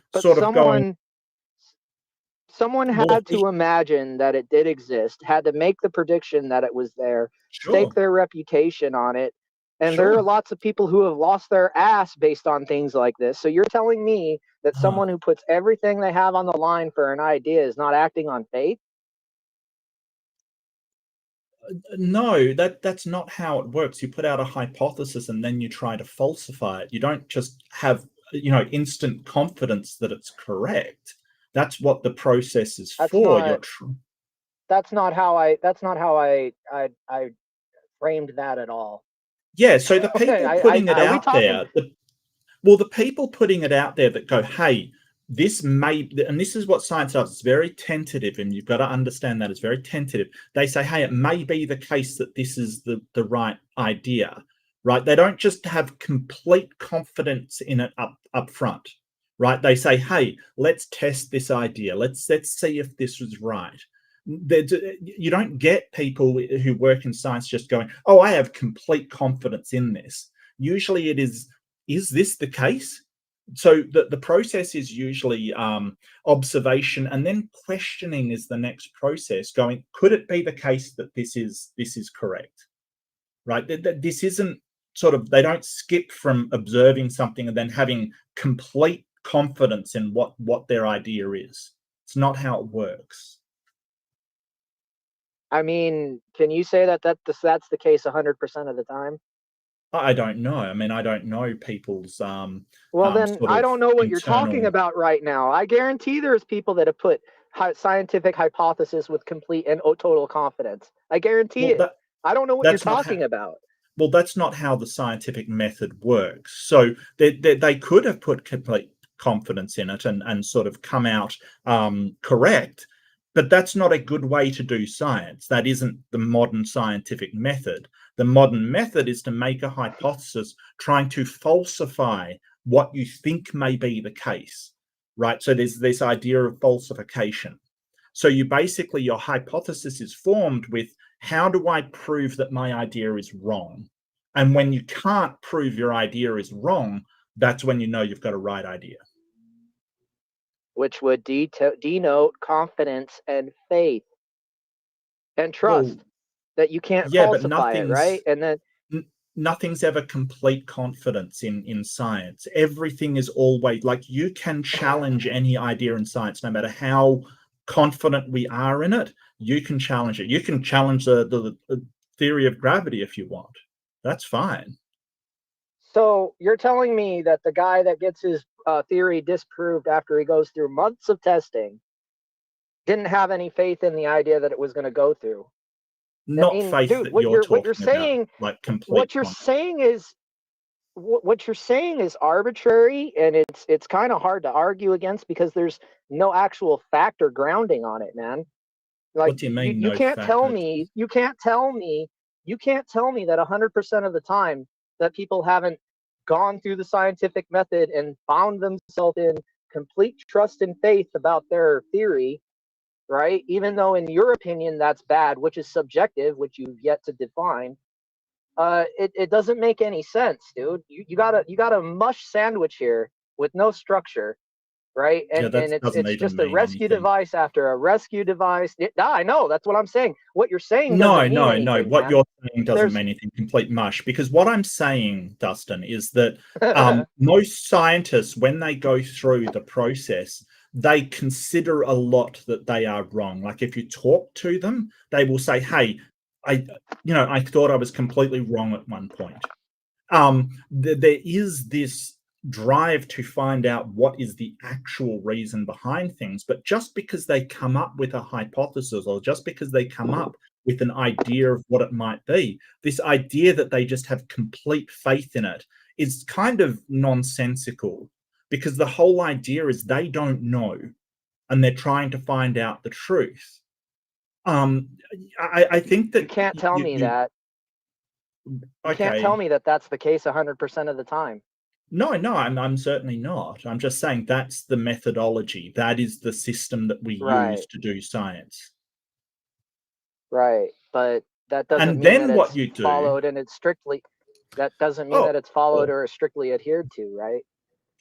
Someone had to imagine that it did exist, had to make the prediction that it was there, stake their reputation on it. And there are lots of people who have lost their ass based on things like this. So you're telling me that someone who puts everything they have on the line for an idea is not acting on faith? No, that's not how it works. You put out a hypothesis and then you try to falsify it. You don't just have, instant confidence that it's correct. That's what the process is for. That's not how I framed that at all. Yeah, so the people putting it out there, the people putting it out there that go, hey, this may, and this is what science does, it's very tentative, and you've got to understand that it's very tentative. They say, hey, it may be the case that this is the right idea, right? They don't just have complete confidence in it up front, right? They say, hey, let's test this idea. Let's see if this was right. You don't get people who work in science just going, oh, I have complete confidence in this. Usually it is this the case? So the process is usually observation, and then questioning is the next process. Going, could it be the case that this is correct, right? This isn't sort of, they don't skip from observing something and then having complete confidence in what their idea is. It's not how it works. I mean, can you say that's the case 100% of the time? I don't know. I mean, I don't know people's well, then I don't know what you're talking about right now. I guarantee there's people that have put scientific hypothesis with complete and total confidence. I guarantee it. I don't know what you're talking about. Well, that's not how the scientific method works. So they could have put complete confidence in it and sort of come out correct, but that's not a good way to do science. That isn't the modern scientific method. The modern method is to make a hypothesis trying to falsify what you think may be the case, right? So there's this idea of falsification. So your hypothesis is formed with, how do I prove that my idea is wrong? And when you can't prove your idea is wrong, that's when you know you've got a right idea. Which would denote confidence and faith and trust that you can't falsify it, right? And then nothing's ever complete confidence in science. Everything is always, like, you can challenge any idea in science, no matter how confident we are in it. You can challenge it. You can challenge the theory of gravity if you want. That's fine. So you're telling me that the guy that gets his theory disproved after he goes through months of testing didn't have any faith in the idea that it was going to go through? Not faith, dude, that you're saying about, like complete. What you're saying is arbitrary, and it's kind of hard to argue against because there's no actual fact or grounding on it, man. Like, what do you mean? You can't tell me that 100% of the time that people haven't gone through the scientific method and found themselves in complete trust and faith about their theory, right? Even though in your opinion that's bad, which is subjective, which you've yet to define. It doesn't make any sense, dude. You got a mush sandwich here with no structure. right? Yeah, And that it's doesn't even just a mean rescue anything. device after a rescue device. I know, that's what I'm saying. What you're saying No, doesn't mean no, anything, no. What man. you're saying doesn't There's mean anything. Complete mush. Because what I'm saying, Dustin, is that most scientists, when they go through the process, they consider a lot that they are wrong. Like if you talk to them, they will say, "Hey, I thought I was completely wrong at one point." There is this drive to find out what is the actual reason behind things, but just because they come up with a hypothesis or just because they come up with an idea of what it might be, this idea that they just have complete faith in it is kind of nonsensical, because the whole idea is they don't know and they're trying to find out the truth. I think that you can't tell me that. You can't tell me that that's the case 100% of the time. No, I'm certainly not. I'm just saying that's the methodology. That is the system that we use to do science. Right, but that doesn't And mean then that what it's you do? followed and it's strictly. That doesn't mean that it's followed or is strictly adhered to, right?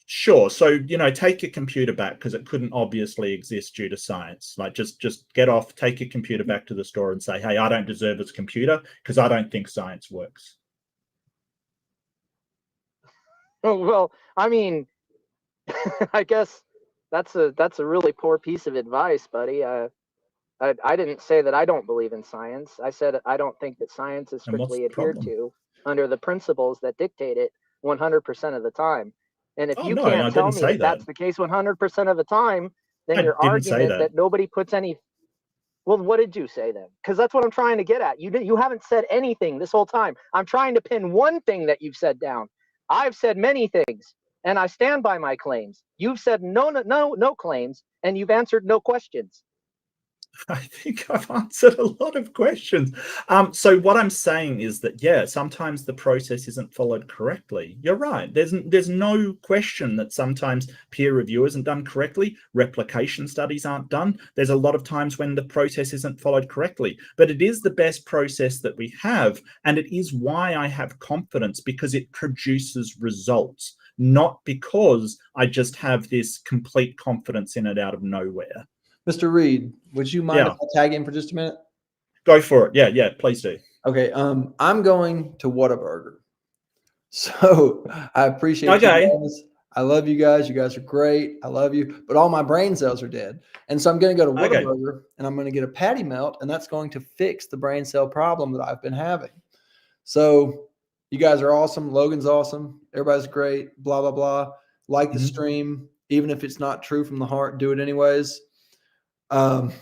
Sure. So, take your computer back because it couldn't obviously exist due to science. Like just get off, take your computer back to the store and say, "Hey, I don't deserve this computer because I don't think science works." Oh, well, I mean, I guess that's a really poor piece of advice, buddy. I didn't say that I don't believe in science. I said I don't think that science is And what's strictly the adhered problem? to under the principles that dictate it 100% of the time. And if Oh, you no, I can't tell didn't me say that that's that. the case 100% of the time, then I your didn't say argument that. that nobody puts any. Well, what did you say then? Because that's what I'm trying to get at. You haven't said anything this whole time. I'm trying to pin one thing that you've said down. I've said many things, and I stand by my claims. You've said no claims, and you've answered no questions. I think I've answered a lot of questions. So what I'm saying is that, yeah, sometimes the process isn't followed correctly. You're right. There's no question that sometimes peer review isn't done correctly. Replication studies aren't done. There's a lot of times when the process isn't followed correctly. But it is the best process that we have, and it is why I have confidence, because it produces results, not because I just have this complete confidence in it out of nowhere. Mr. Reid, would you mind if I tag in for just a minute? Go for it. Yeah, please do. Okay, I'm going to Whataburger. So I appreciate you guys. I love you guys. You guys are great. I love you. But all my brain cells are dead. And so I'm going to go to Whataburger and I'm going to get a patty melt, and that's going to fix the brain cell problem that I've been having. So you guys are awesome. Logan's awesome. Everybody's great. Blah, blah, blah. Like the stream. Even if it's not true from the heart, do it anyways. And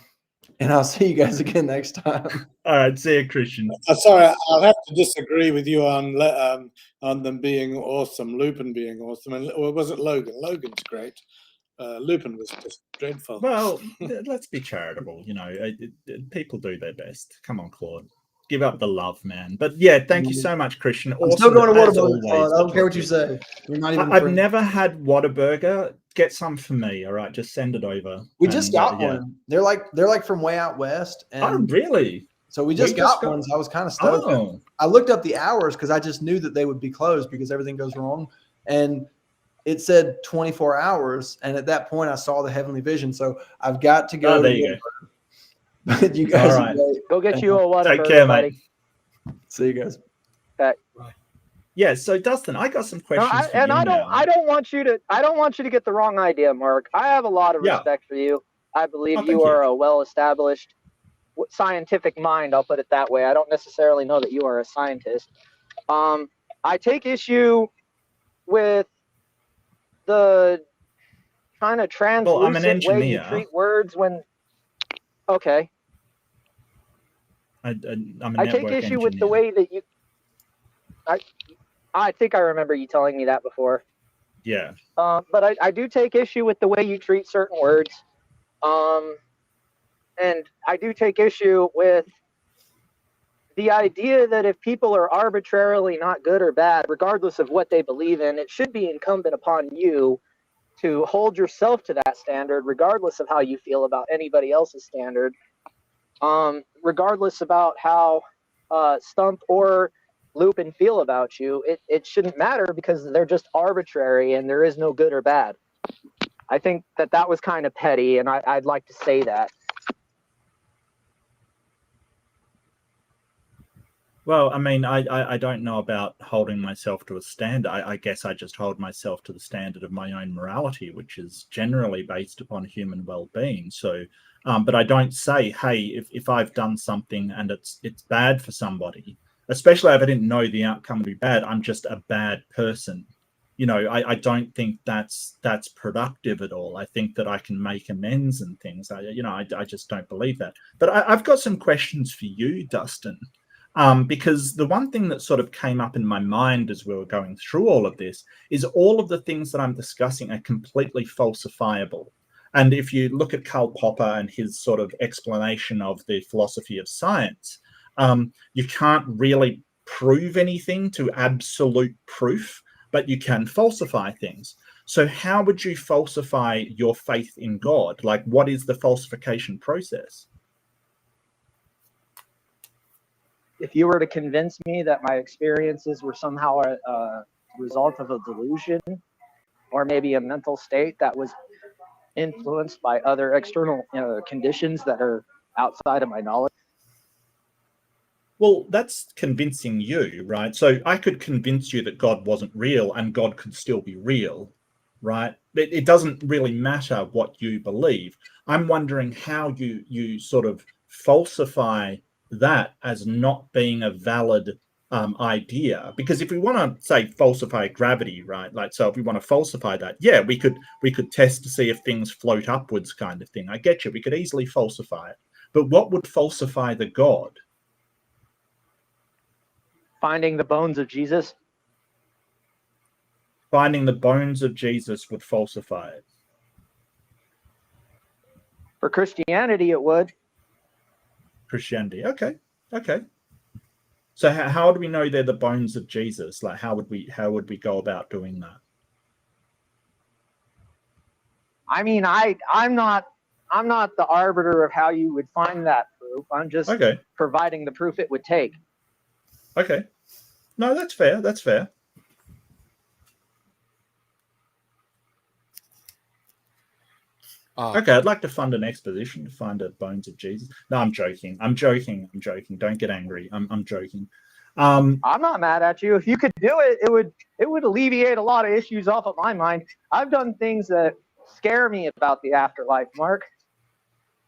I'll see you guys again next time. All right, see you, Christian. Sorry, I'll have to disagree with you on them being awesome, Lupin being awesome, and or was it Logan? Logan's great. Lupin was just dreadful. Well, let's be charitable. People do their best. Come on, Claude. Give up the love, man. But yeah, thank you so much, Christian. I'm still going to Whataburger, Claude. I don't care what you say. You're not even. I've never had Whataburger. Get some for me. All right, just send it over. We just got one. They're like from way out west. And oh, really? So we just got one. So I was kind of stoked. Oh. I looked up the hours because I just knew that they would be closed because everything goes wrong. And it said 24 hours. And at that point, I saw the heavenly vision. So I've got to go. Oh, there you go. But you guys, all right. Go get you a Whataburger. Take care, buddy. mate. See you guys. Okay. Yeah, so Dustin, I got some questions for you I don't want you to get the wrong idea, Mark. I have a lot of respect for you. I believe you are a well-established scientific mind. I'll put it that way. I don't necessarily know that you are a scientist. I take issue with the kind of translucent way you treat words when. Okay. I take issue with the way that you. I think I remember you telling me that before. Yeah. But I do take issue with the way you treat certain words. And I do take issue with the idea that if people are arbitrarily not good or bad, regardless of what they believe in, it should be incumbent upon you to hold yourself to that standard, regardless of how you feel about anybody else's standard. Regardless about how Stump or Lupin feel about you, it shouldn't matter because they're just arbitrary and there is no good or bad. I think that was kind of petty, and I'd like to say that. Well, I mean, I don't know about holding myself to a standard. I guess I just hold myself to the standard of my own morality, which is generally based upon human well-being. So, but I don't say, hey, if I've done something and it's bad for somebody, especially if I didn't know the outcome would be bad, I'm just a bad person. You know, I don't think that's productive at all. I think that I can make amends and things. I just don't believe that. But I've got some questions for you, Dustin. Because the one thing that sort of came up in my mind as we were going through all of this is all of the things that I'm discussing are completely falsifiable. And if you look at Karl Popper and his sort of explanation of the philosophy of science, you can't really prove anything to absolute proof, but you can falsify things. So how would you falsify your faith in God? Like, what is the falsification process? If you were to convince me that my experiences were somehow a result of a delusion or maybe a mental state that was influenced by other external conditions that are outside of my knowledge. Well, that's convincing you, right? So I could convince you that God wasn't real and God could still be real, right? It doesn't really matter what you believe. I'm wondering how you sort of falsify that as not being a valid idea. Because if we want to say falsify gravity, right? Like, so if we want to falsify that, yeah, we could test to see if things float upwards, kind of thing. I get you. We could easily falsify it. But what would falsify the God? Finding the bones of Jesus. Finding the bones of Jesus would falsify it. For Christianity, it would. Christianity. Okay. So how do we know they're the bones of Jesus? Like, how would we go about doing that? I mean, I'm not the arbiter of how you would find that proof. I'm just providing the proof it would take. Okay. No, that's fair. That's fair. Okay, I'd like to fund an exposition to find the bones of Jesus. No, I'm joking. Don't get angry. I'm joking. I'm not mad at you. If you could do it, it would alleviate a lot of issues off of my mind. I've done things that scare me about the afterlife, Mark.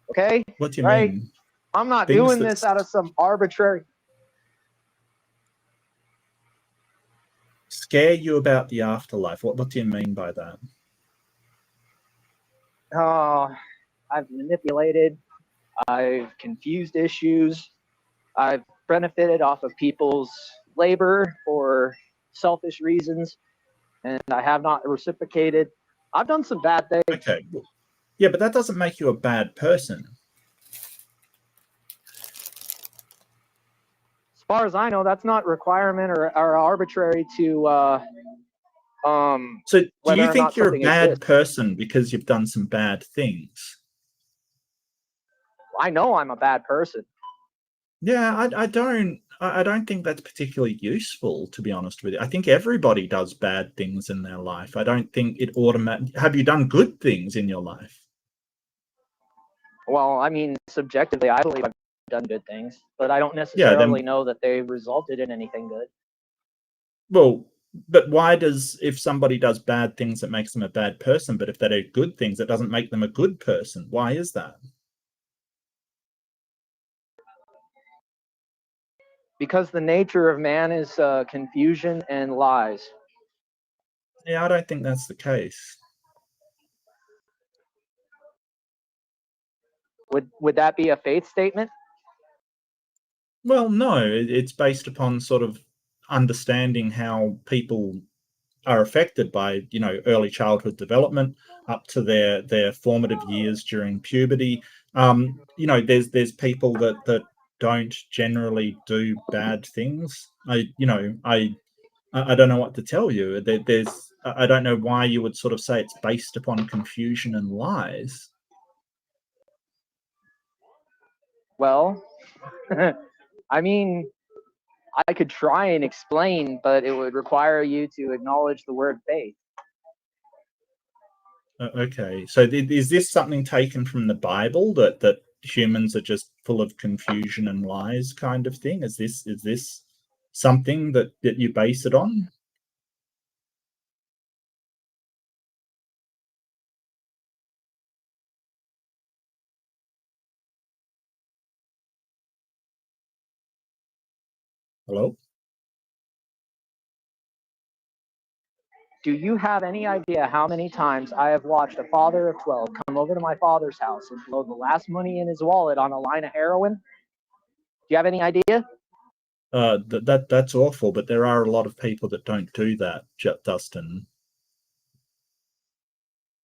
Okay? What do you mean? I'm not doing this out of some arbitrary. Scare you about the afterlife? What do you mean by that? I've manipulated. I've confused issues. I've benefited off of people's labor for selfish reasons, and I have not reciprocated. I've done some bad things. Okay. Yeah, but that doesn't make you a bad person. As far as I know, that's not requirement or arbitrary to. So do you think you're a bad person because you've done some bad things? I know I'm a bad person. Yeah, I don't think that's particularly useful, to be honest with you. I think everybody does bad things in their life. I don't think it automatically. Have you done good things in your life? Well, I mean, subjectively, I believe I've done good things, but I don't necessarily know that they resulted in anything good. Well, but why if somebody does bad things, it makes them a bad person, but if they do good things, it doesn't make them a good person? Why is that? Because the nature of man is confusion and lies. Yeah, I don't think that's the case. Would that be a faith statement? Well, no, it's based upon sort of understanding how people are affected by, early childhood development up to their formative years during puberty. There's people that don't generally do bad things. I don't know what to tell you. I don't know why you would sort of say it's based upon confusion and lies. Well, I mean, I could try and explain, but it would require you to acknowledge the word faith. Okay, so is this something taken from the Bible that humans are just full of confusion and lies, kind of thing? Is this something that you base it on? Hello? Do you have any idea how many times I have watched a father of 12 come over to my father's house and blow the last money in his wallet on a line of heroin? Do you have any idea? That's awful, but there are a lot of people that don't do that, Dustin.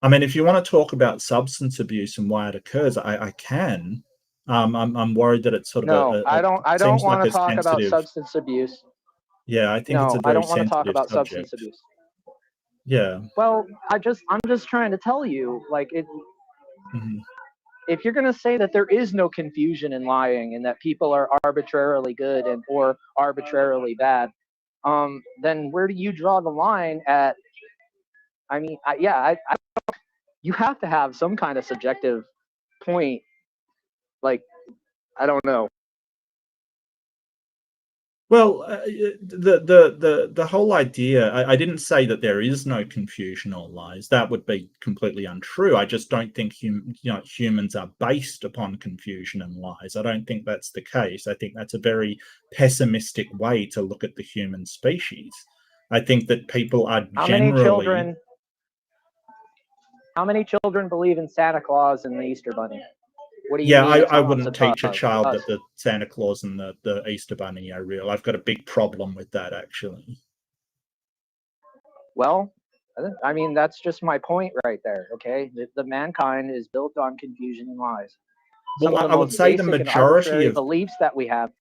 I mean, if you want to talk about substance abuse and why it occurs, I can. I'm worried that it's sort of I don't seems want like to a talk about sensitive. substance abuse. Yeah, I think it's No, a I very don't want to talk sensitive about subject. substance abuse. Yeah. Well, I'm just trying to tell you, like, Mhm. if you're going to say that there is no confusion in lying and that people are arbitrarily good and or arbitrarily bad, then where do you draw the line at? I mean, you have to have some kind of subjective point. Like, I don't know. Well, the whole idea, I didn't say that there is no confusion or lies. That would be completely untrue. I just don't think humans are based upon confusion and lies. I don't think that's the case. I think that's a very pessimistic way to look at the human species. I think that people are generally. How many children believe in Santa Claus and the Easter Bunny? What do you Yeah, mean it's I on wouldn't teach a child us? that the Santa Claus and the Easter Bunny are real. I've got a big problem with that, actually. Well, I mean, that's just my point right there, okay? The mankind is built on confusion and lies. Some Well, of the I would most say the basic and majority arbitrary of. beliefs that we have.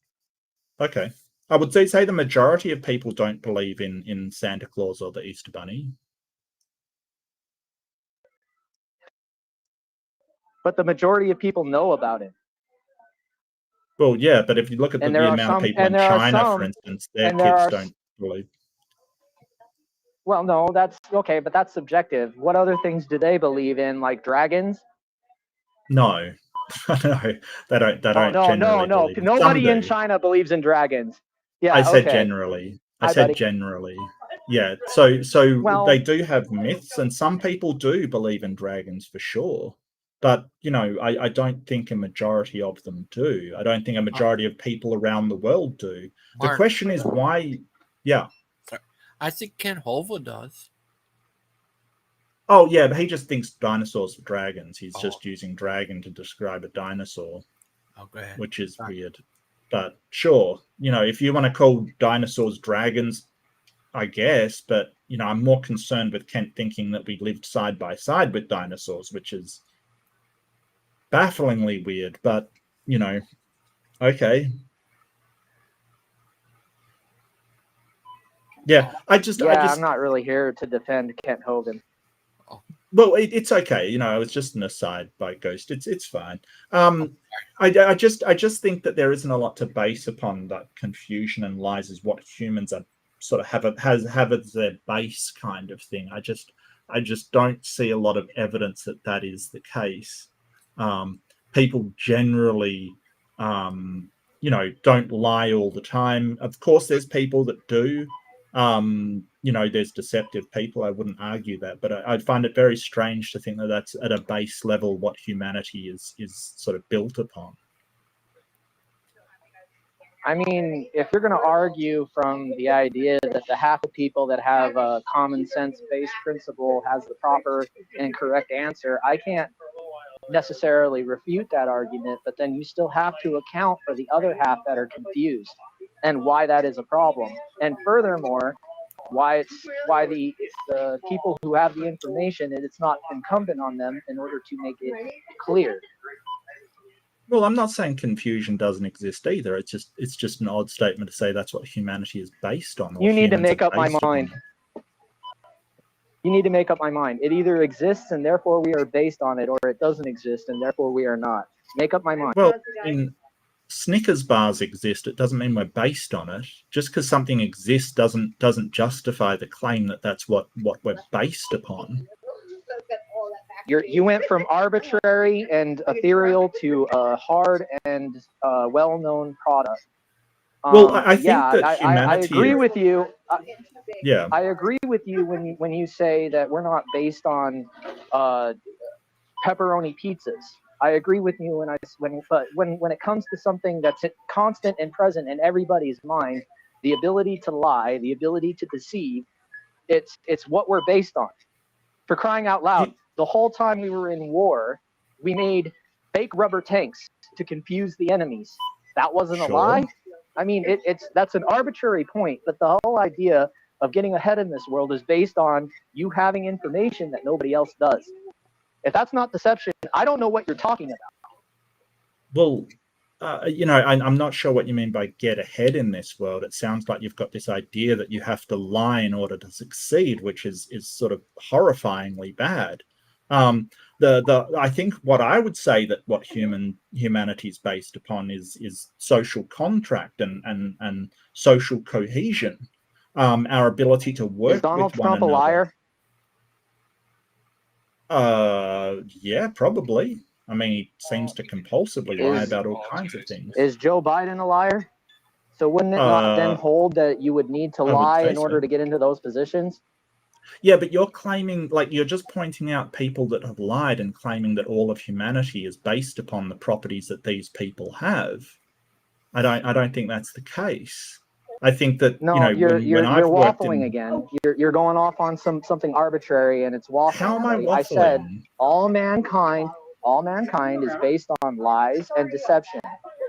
Okay. I would say the majority of people don't believe in Santa Claus or the Easter Bunny. But the majority of people know about it. Well, yeah, but if you look at the amount of people in China, for instance, their kids don't believe. Well, no, that's okay, but that's subjective. What other things do they believe in, like dragons? No, no, they don't. They don't generally believe. Some Nobody do. in China believes in dragons. Yeah, I said okay. generally. I Hi, said buddy. generally. Yeah. So Well, they do have myths, and some people do believe in dragons for sure. But I don't think a majority of them do. I don't think a majority of people around the world do. Mark, the question is why. Yeah. Sorry. I think Ken Hova does. Oh yeah, but he just thinks dinosaurs are dragons. He's just using dragon to describe a dinosaur. Oh, go ahead. Which is weird. But sure, if you want to call dinosaurs dragons, I guess, but I'm more concerned with Kent thinking that we lived side by side with dinosaurs, which is bafflingly weird, but okay. Yeah, I'm not really here to defend Kent Hovind. Well, it's okay. It was just an aside by Ghost. It's fine. I just think that there isn't a lot to base upon that confusion and lies is what humans are sort of have as their base kind of thing. I just don't see a lot of evidence that is the case. People generally, don't lie all the time. Of course, there's people that do. There's deceptive people. I wouldn't argue that, but I find it very strange to think that that's at a base level what humanity is sort of built upon. I mean, if you're going to argue from the idea that the half of people that have a common sense based principle has the proper and correct answer, I can't necessarily refute that argument, but then you still have to account for the other half that are confused and why that is a problem. And furthermore, why the people who have the information, and it's not incumbent on them in order to make it clear. Well, I'm not saying confusion doesn't exist either. It's just an odd statement to say that's what humanity is based on. You need to make up my mind. You need to make up my mind. It either exists and therefore we are based on it, or it doesn't exist and therefore we are not. Make up my mind. Well, Snickers bars exist. It doesn't mean we're based on it. Just because something exists doesn't justify the claim that that's what we're based upon. You went from arbitrary and ethereal to a hard and well-known product. Well, I think that humanity. I agree with you. Yeah. I agree with you when you say that we're not based on pepperoni pizzas. I agree with you but when it comes to something that's constant and present in everybody's mind, the ability to lie, the ability to deceive, it's what we're based on. For crying out loud, the whole time we were in war, we made fake rubber tanks to confuse the enemies. That wasn't a lie. I mean, that's an arbitrary point, but the whole idea of getting ahead in this world is based on you having information that nobody else does. If that's not deception, I don't know what you're talking about. Well, I'm not sure what you mean by get ahead in this world. It sounds like you've got this idea that you have to lie in order to succeed, which is sort of horrifyingly bad. I think what I would say that what humanity is based upon is social contract and social cohesion. Our ability to work is Donald with one Trump another. A liar? Yeah, probably. I mean, he seems to compulsively lie about all kinds of things. Is Joe Biden a liar? So wouldn't it not then hold that you would need to lie in order to get into those positions? Yeah, but you're claiming, like, you're just pointing out people that have lied and claiming that all of humanity is based upon the properties that these people have. I don't think that's the case. I think that you're waffling again. You're going off on something arbitrary, and it's waffling. How am I waffling? I said all mankind is based on lies and deception.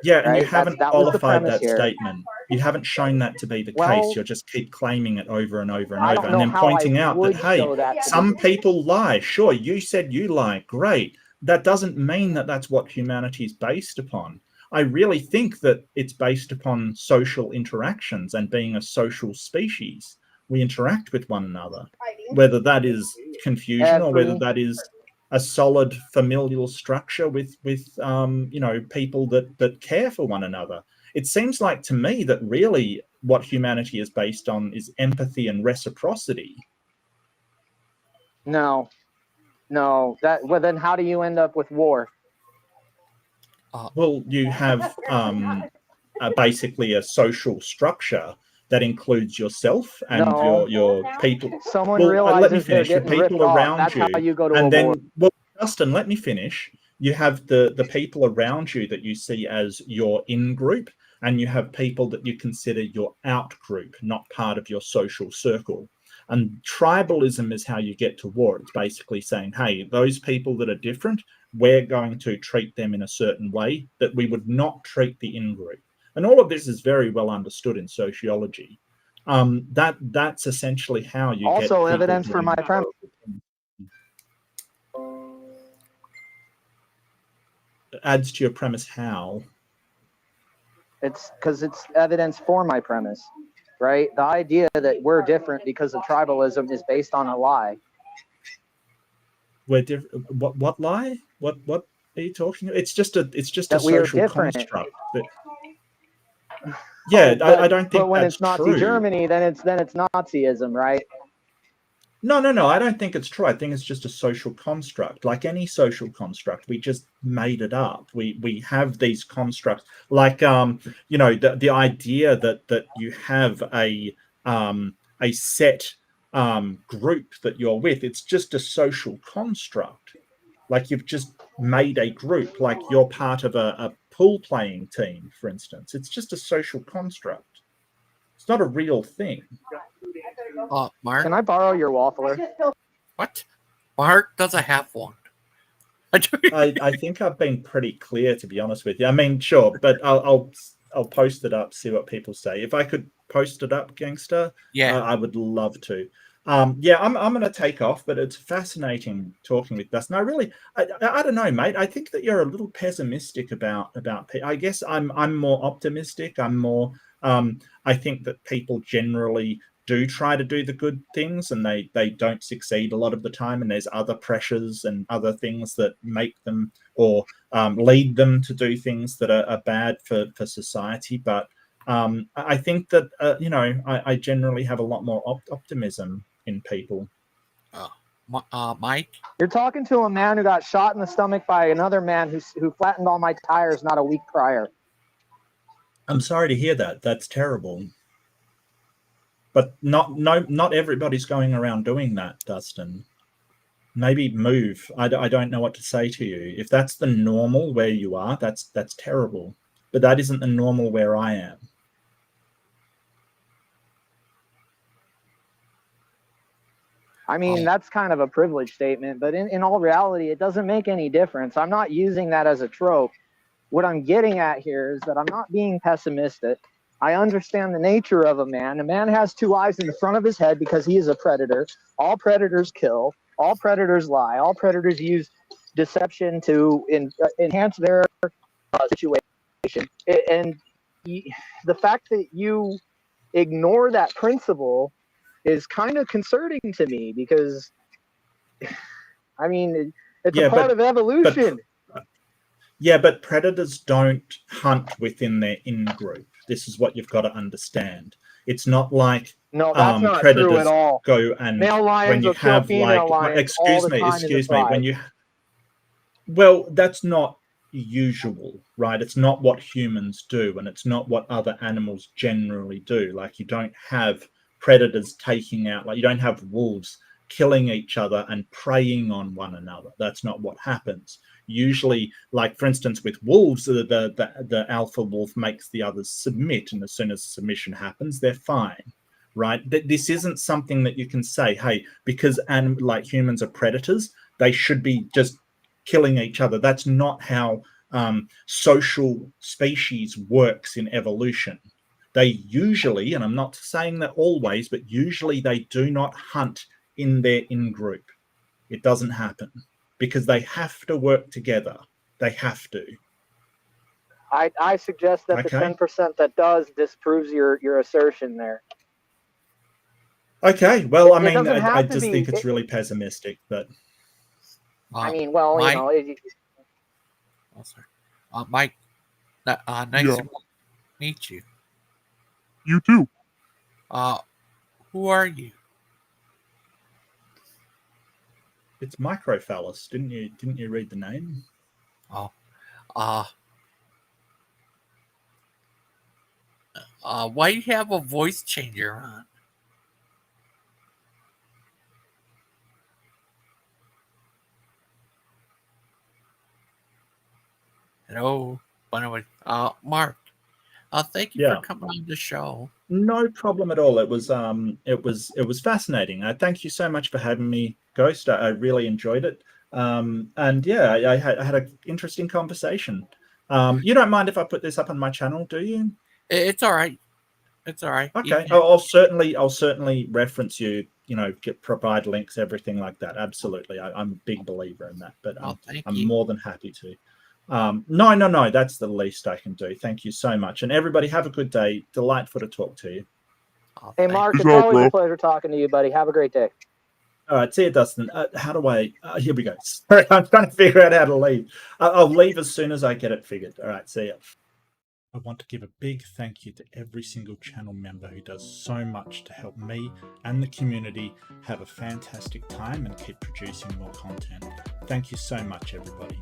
Yeah, and you haven't qualified that statement. You haven't shown that to be the case. You just keep claiming it over and over and over, and then pointing out that, hey, some people lie. Sure, you said you lie. Great. That doesn't mean that that's what humanity is based upon. I really think that it's based upon social interactions and being a social species. We interact with one another, whether that is confusion or whether that is a solid familial structure with people that care for one another. It seems like to me that really what humanity is based on is empathy and reciprocity. No. Then how do you end up with war? Well, you have basically a social structure that includes yourself and your people. Someone realizes let me finish. they're The getting people ripped off. around That's you, how you go to and a then war. well, Dustin, let me finish. You have the people around you that you see as your in group, and you have people that you consider your out group, not part of your social circle. And tribalism is how you get to war. It's basically saying, hey, those people that are different, we're going to treat them in a certain way that we would not treat the in-group. And all of this is very well understood in sociology. That's essentially how you get also evidence for my premise. Adds to your premise how? It's because it's evidence for my premise, right? The idea that we're different because of tribalism is based on a lie. We're different. What lie? What are you talking about? It's just a social construct. Yeah, I don't think. But when that's it's Nazi true. Germany, then it's Nazism, right? No. I don't think it's true. I think it's just a social construct. Like any social construct, we just made it up. We have these constructs, like the idea that you have a set group that you're with. It's just a social construct. Like you've just made a group. Like you're part of a pool playing team, for instance. It's just a social construct. It's not a real thing. Mark? Can I borrow your waffler? What? Mark doesn't have one. I think I've been pretty clear, to be honest with you. I mean, sure, but I'll post it up, see what people say. If I could post it up, gangster, I would love to. I'm going to take off, but it's fascinating talking with Dustin. I don't know, mate. I think that you're a little pessimistic about people. I guess I'm more optimistic. I'm more. I think that people generally do try to do the good things, and they don't succeed a lot of the time. And there's other pressures and other things that make them or lead them to do things that are bad for society. But I think that I generally have a lot more optimism in people. Mike? You're talking to a man who got shot in the stomach by another man who flattened all my tires not a week prior. I'm sorry to hear that. That's terrible. But not everybody's going around doing that, Dustin. Maybe move. I don't know what to say to you. If that's the normal where you are, that's terrible. But that isn't the normal where I am. I mean, that's kind of a privileged statement, but in all reality, it doesn't make any difference. I'm not using that as a trope. What I'm getting at here is that I'm not being pessimistic. I understand the nature of a man. A man has two eyes in the front of his head because he is a predator. All predators kill. All predators lie. All predators use deception to enhance their situation. And the fact that you ignore that principle is kind of concerning to me because, I mean, it's a part of evolution. But predators don't hunt within their in-group. This is what you've got to understand. It's not like no, that's not predators true at all. Go and male lions when you will kill have female like lions excuse me when you that's not usual, right? It's not what humans do, and it's not what other animals generally do. Like you don't have predators taking out, like you don't have wolves killing each other and preying on one another. That's not what happens. Usually, like for instance with wolves, the alpha wolf makes the others submit, and as soon as submission happens, they're fine, right? This isn't something that you can say, hey, because like humans are predators, they should be just killing each other. That's not how social species works in evolution. They usually, and I'm not saying that always, but usually they do not hunt in their in-group. It doesn't happen because they have to work together. They have to. I suggest that the 10% that does disproves your assertion there. Okay, well, I just think it's really pessimistic, but I mean, well, Mike? you know. Sorry. Mike, nice to meet you. You too. Who are you? It's Microphallus. Didn't you read the name? Why do you have a voice changer on? Hello, Mark. Thank you for coming on the show. No problem at all. It was fascinating. Thank you so much for having me, Ghost. I really enjoyed it. And yeah, I had an interesting conversation. You don't mind if I put this up on my channel, do you? It's all right. It's all right. Okay. I'll certainly reference you. You know, provide links, everything like that. Absolutely. I'm a big believer in that. But I'm more than happy to. No, that's the least I can do. Thank you so much, and everybody have a good day. Delightful to talk to you. Hey Mark, it's always a pleasure talking to you, buddy. Have a great day. All right, see you, Dustin. How do I here we go. Sorry, I'm trying to figure out how to leave. I'll leave as soon as I get it figured. All right, see ya. I want to give a big thank you to every single channel member who does so much to help me and the community have a fantastic time and keep producing more content. Thank you so much, everybody.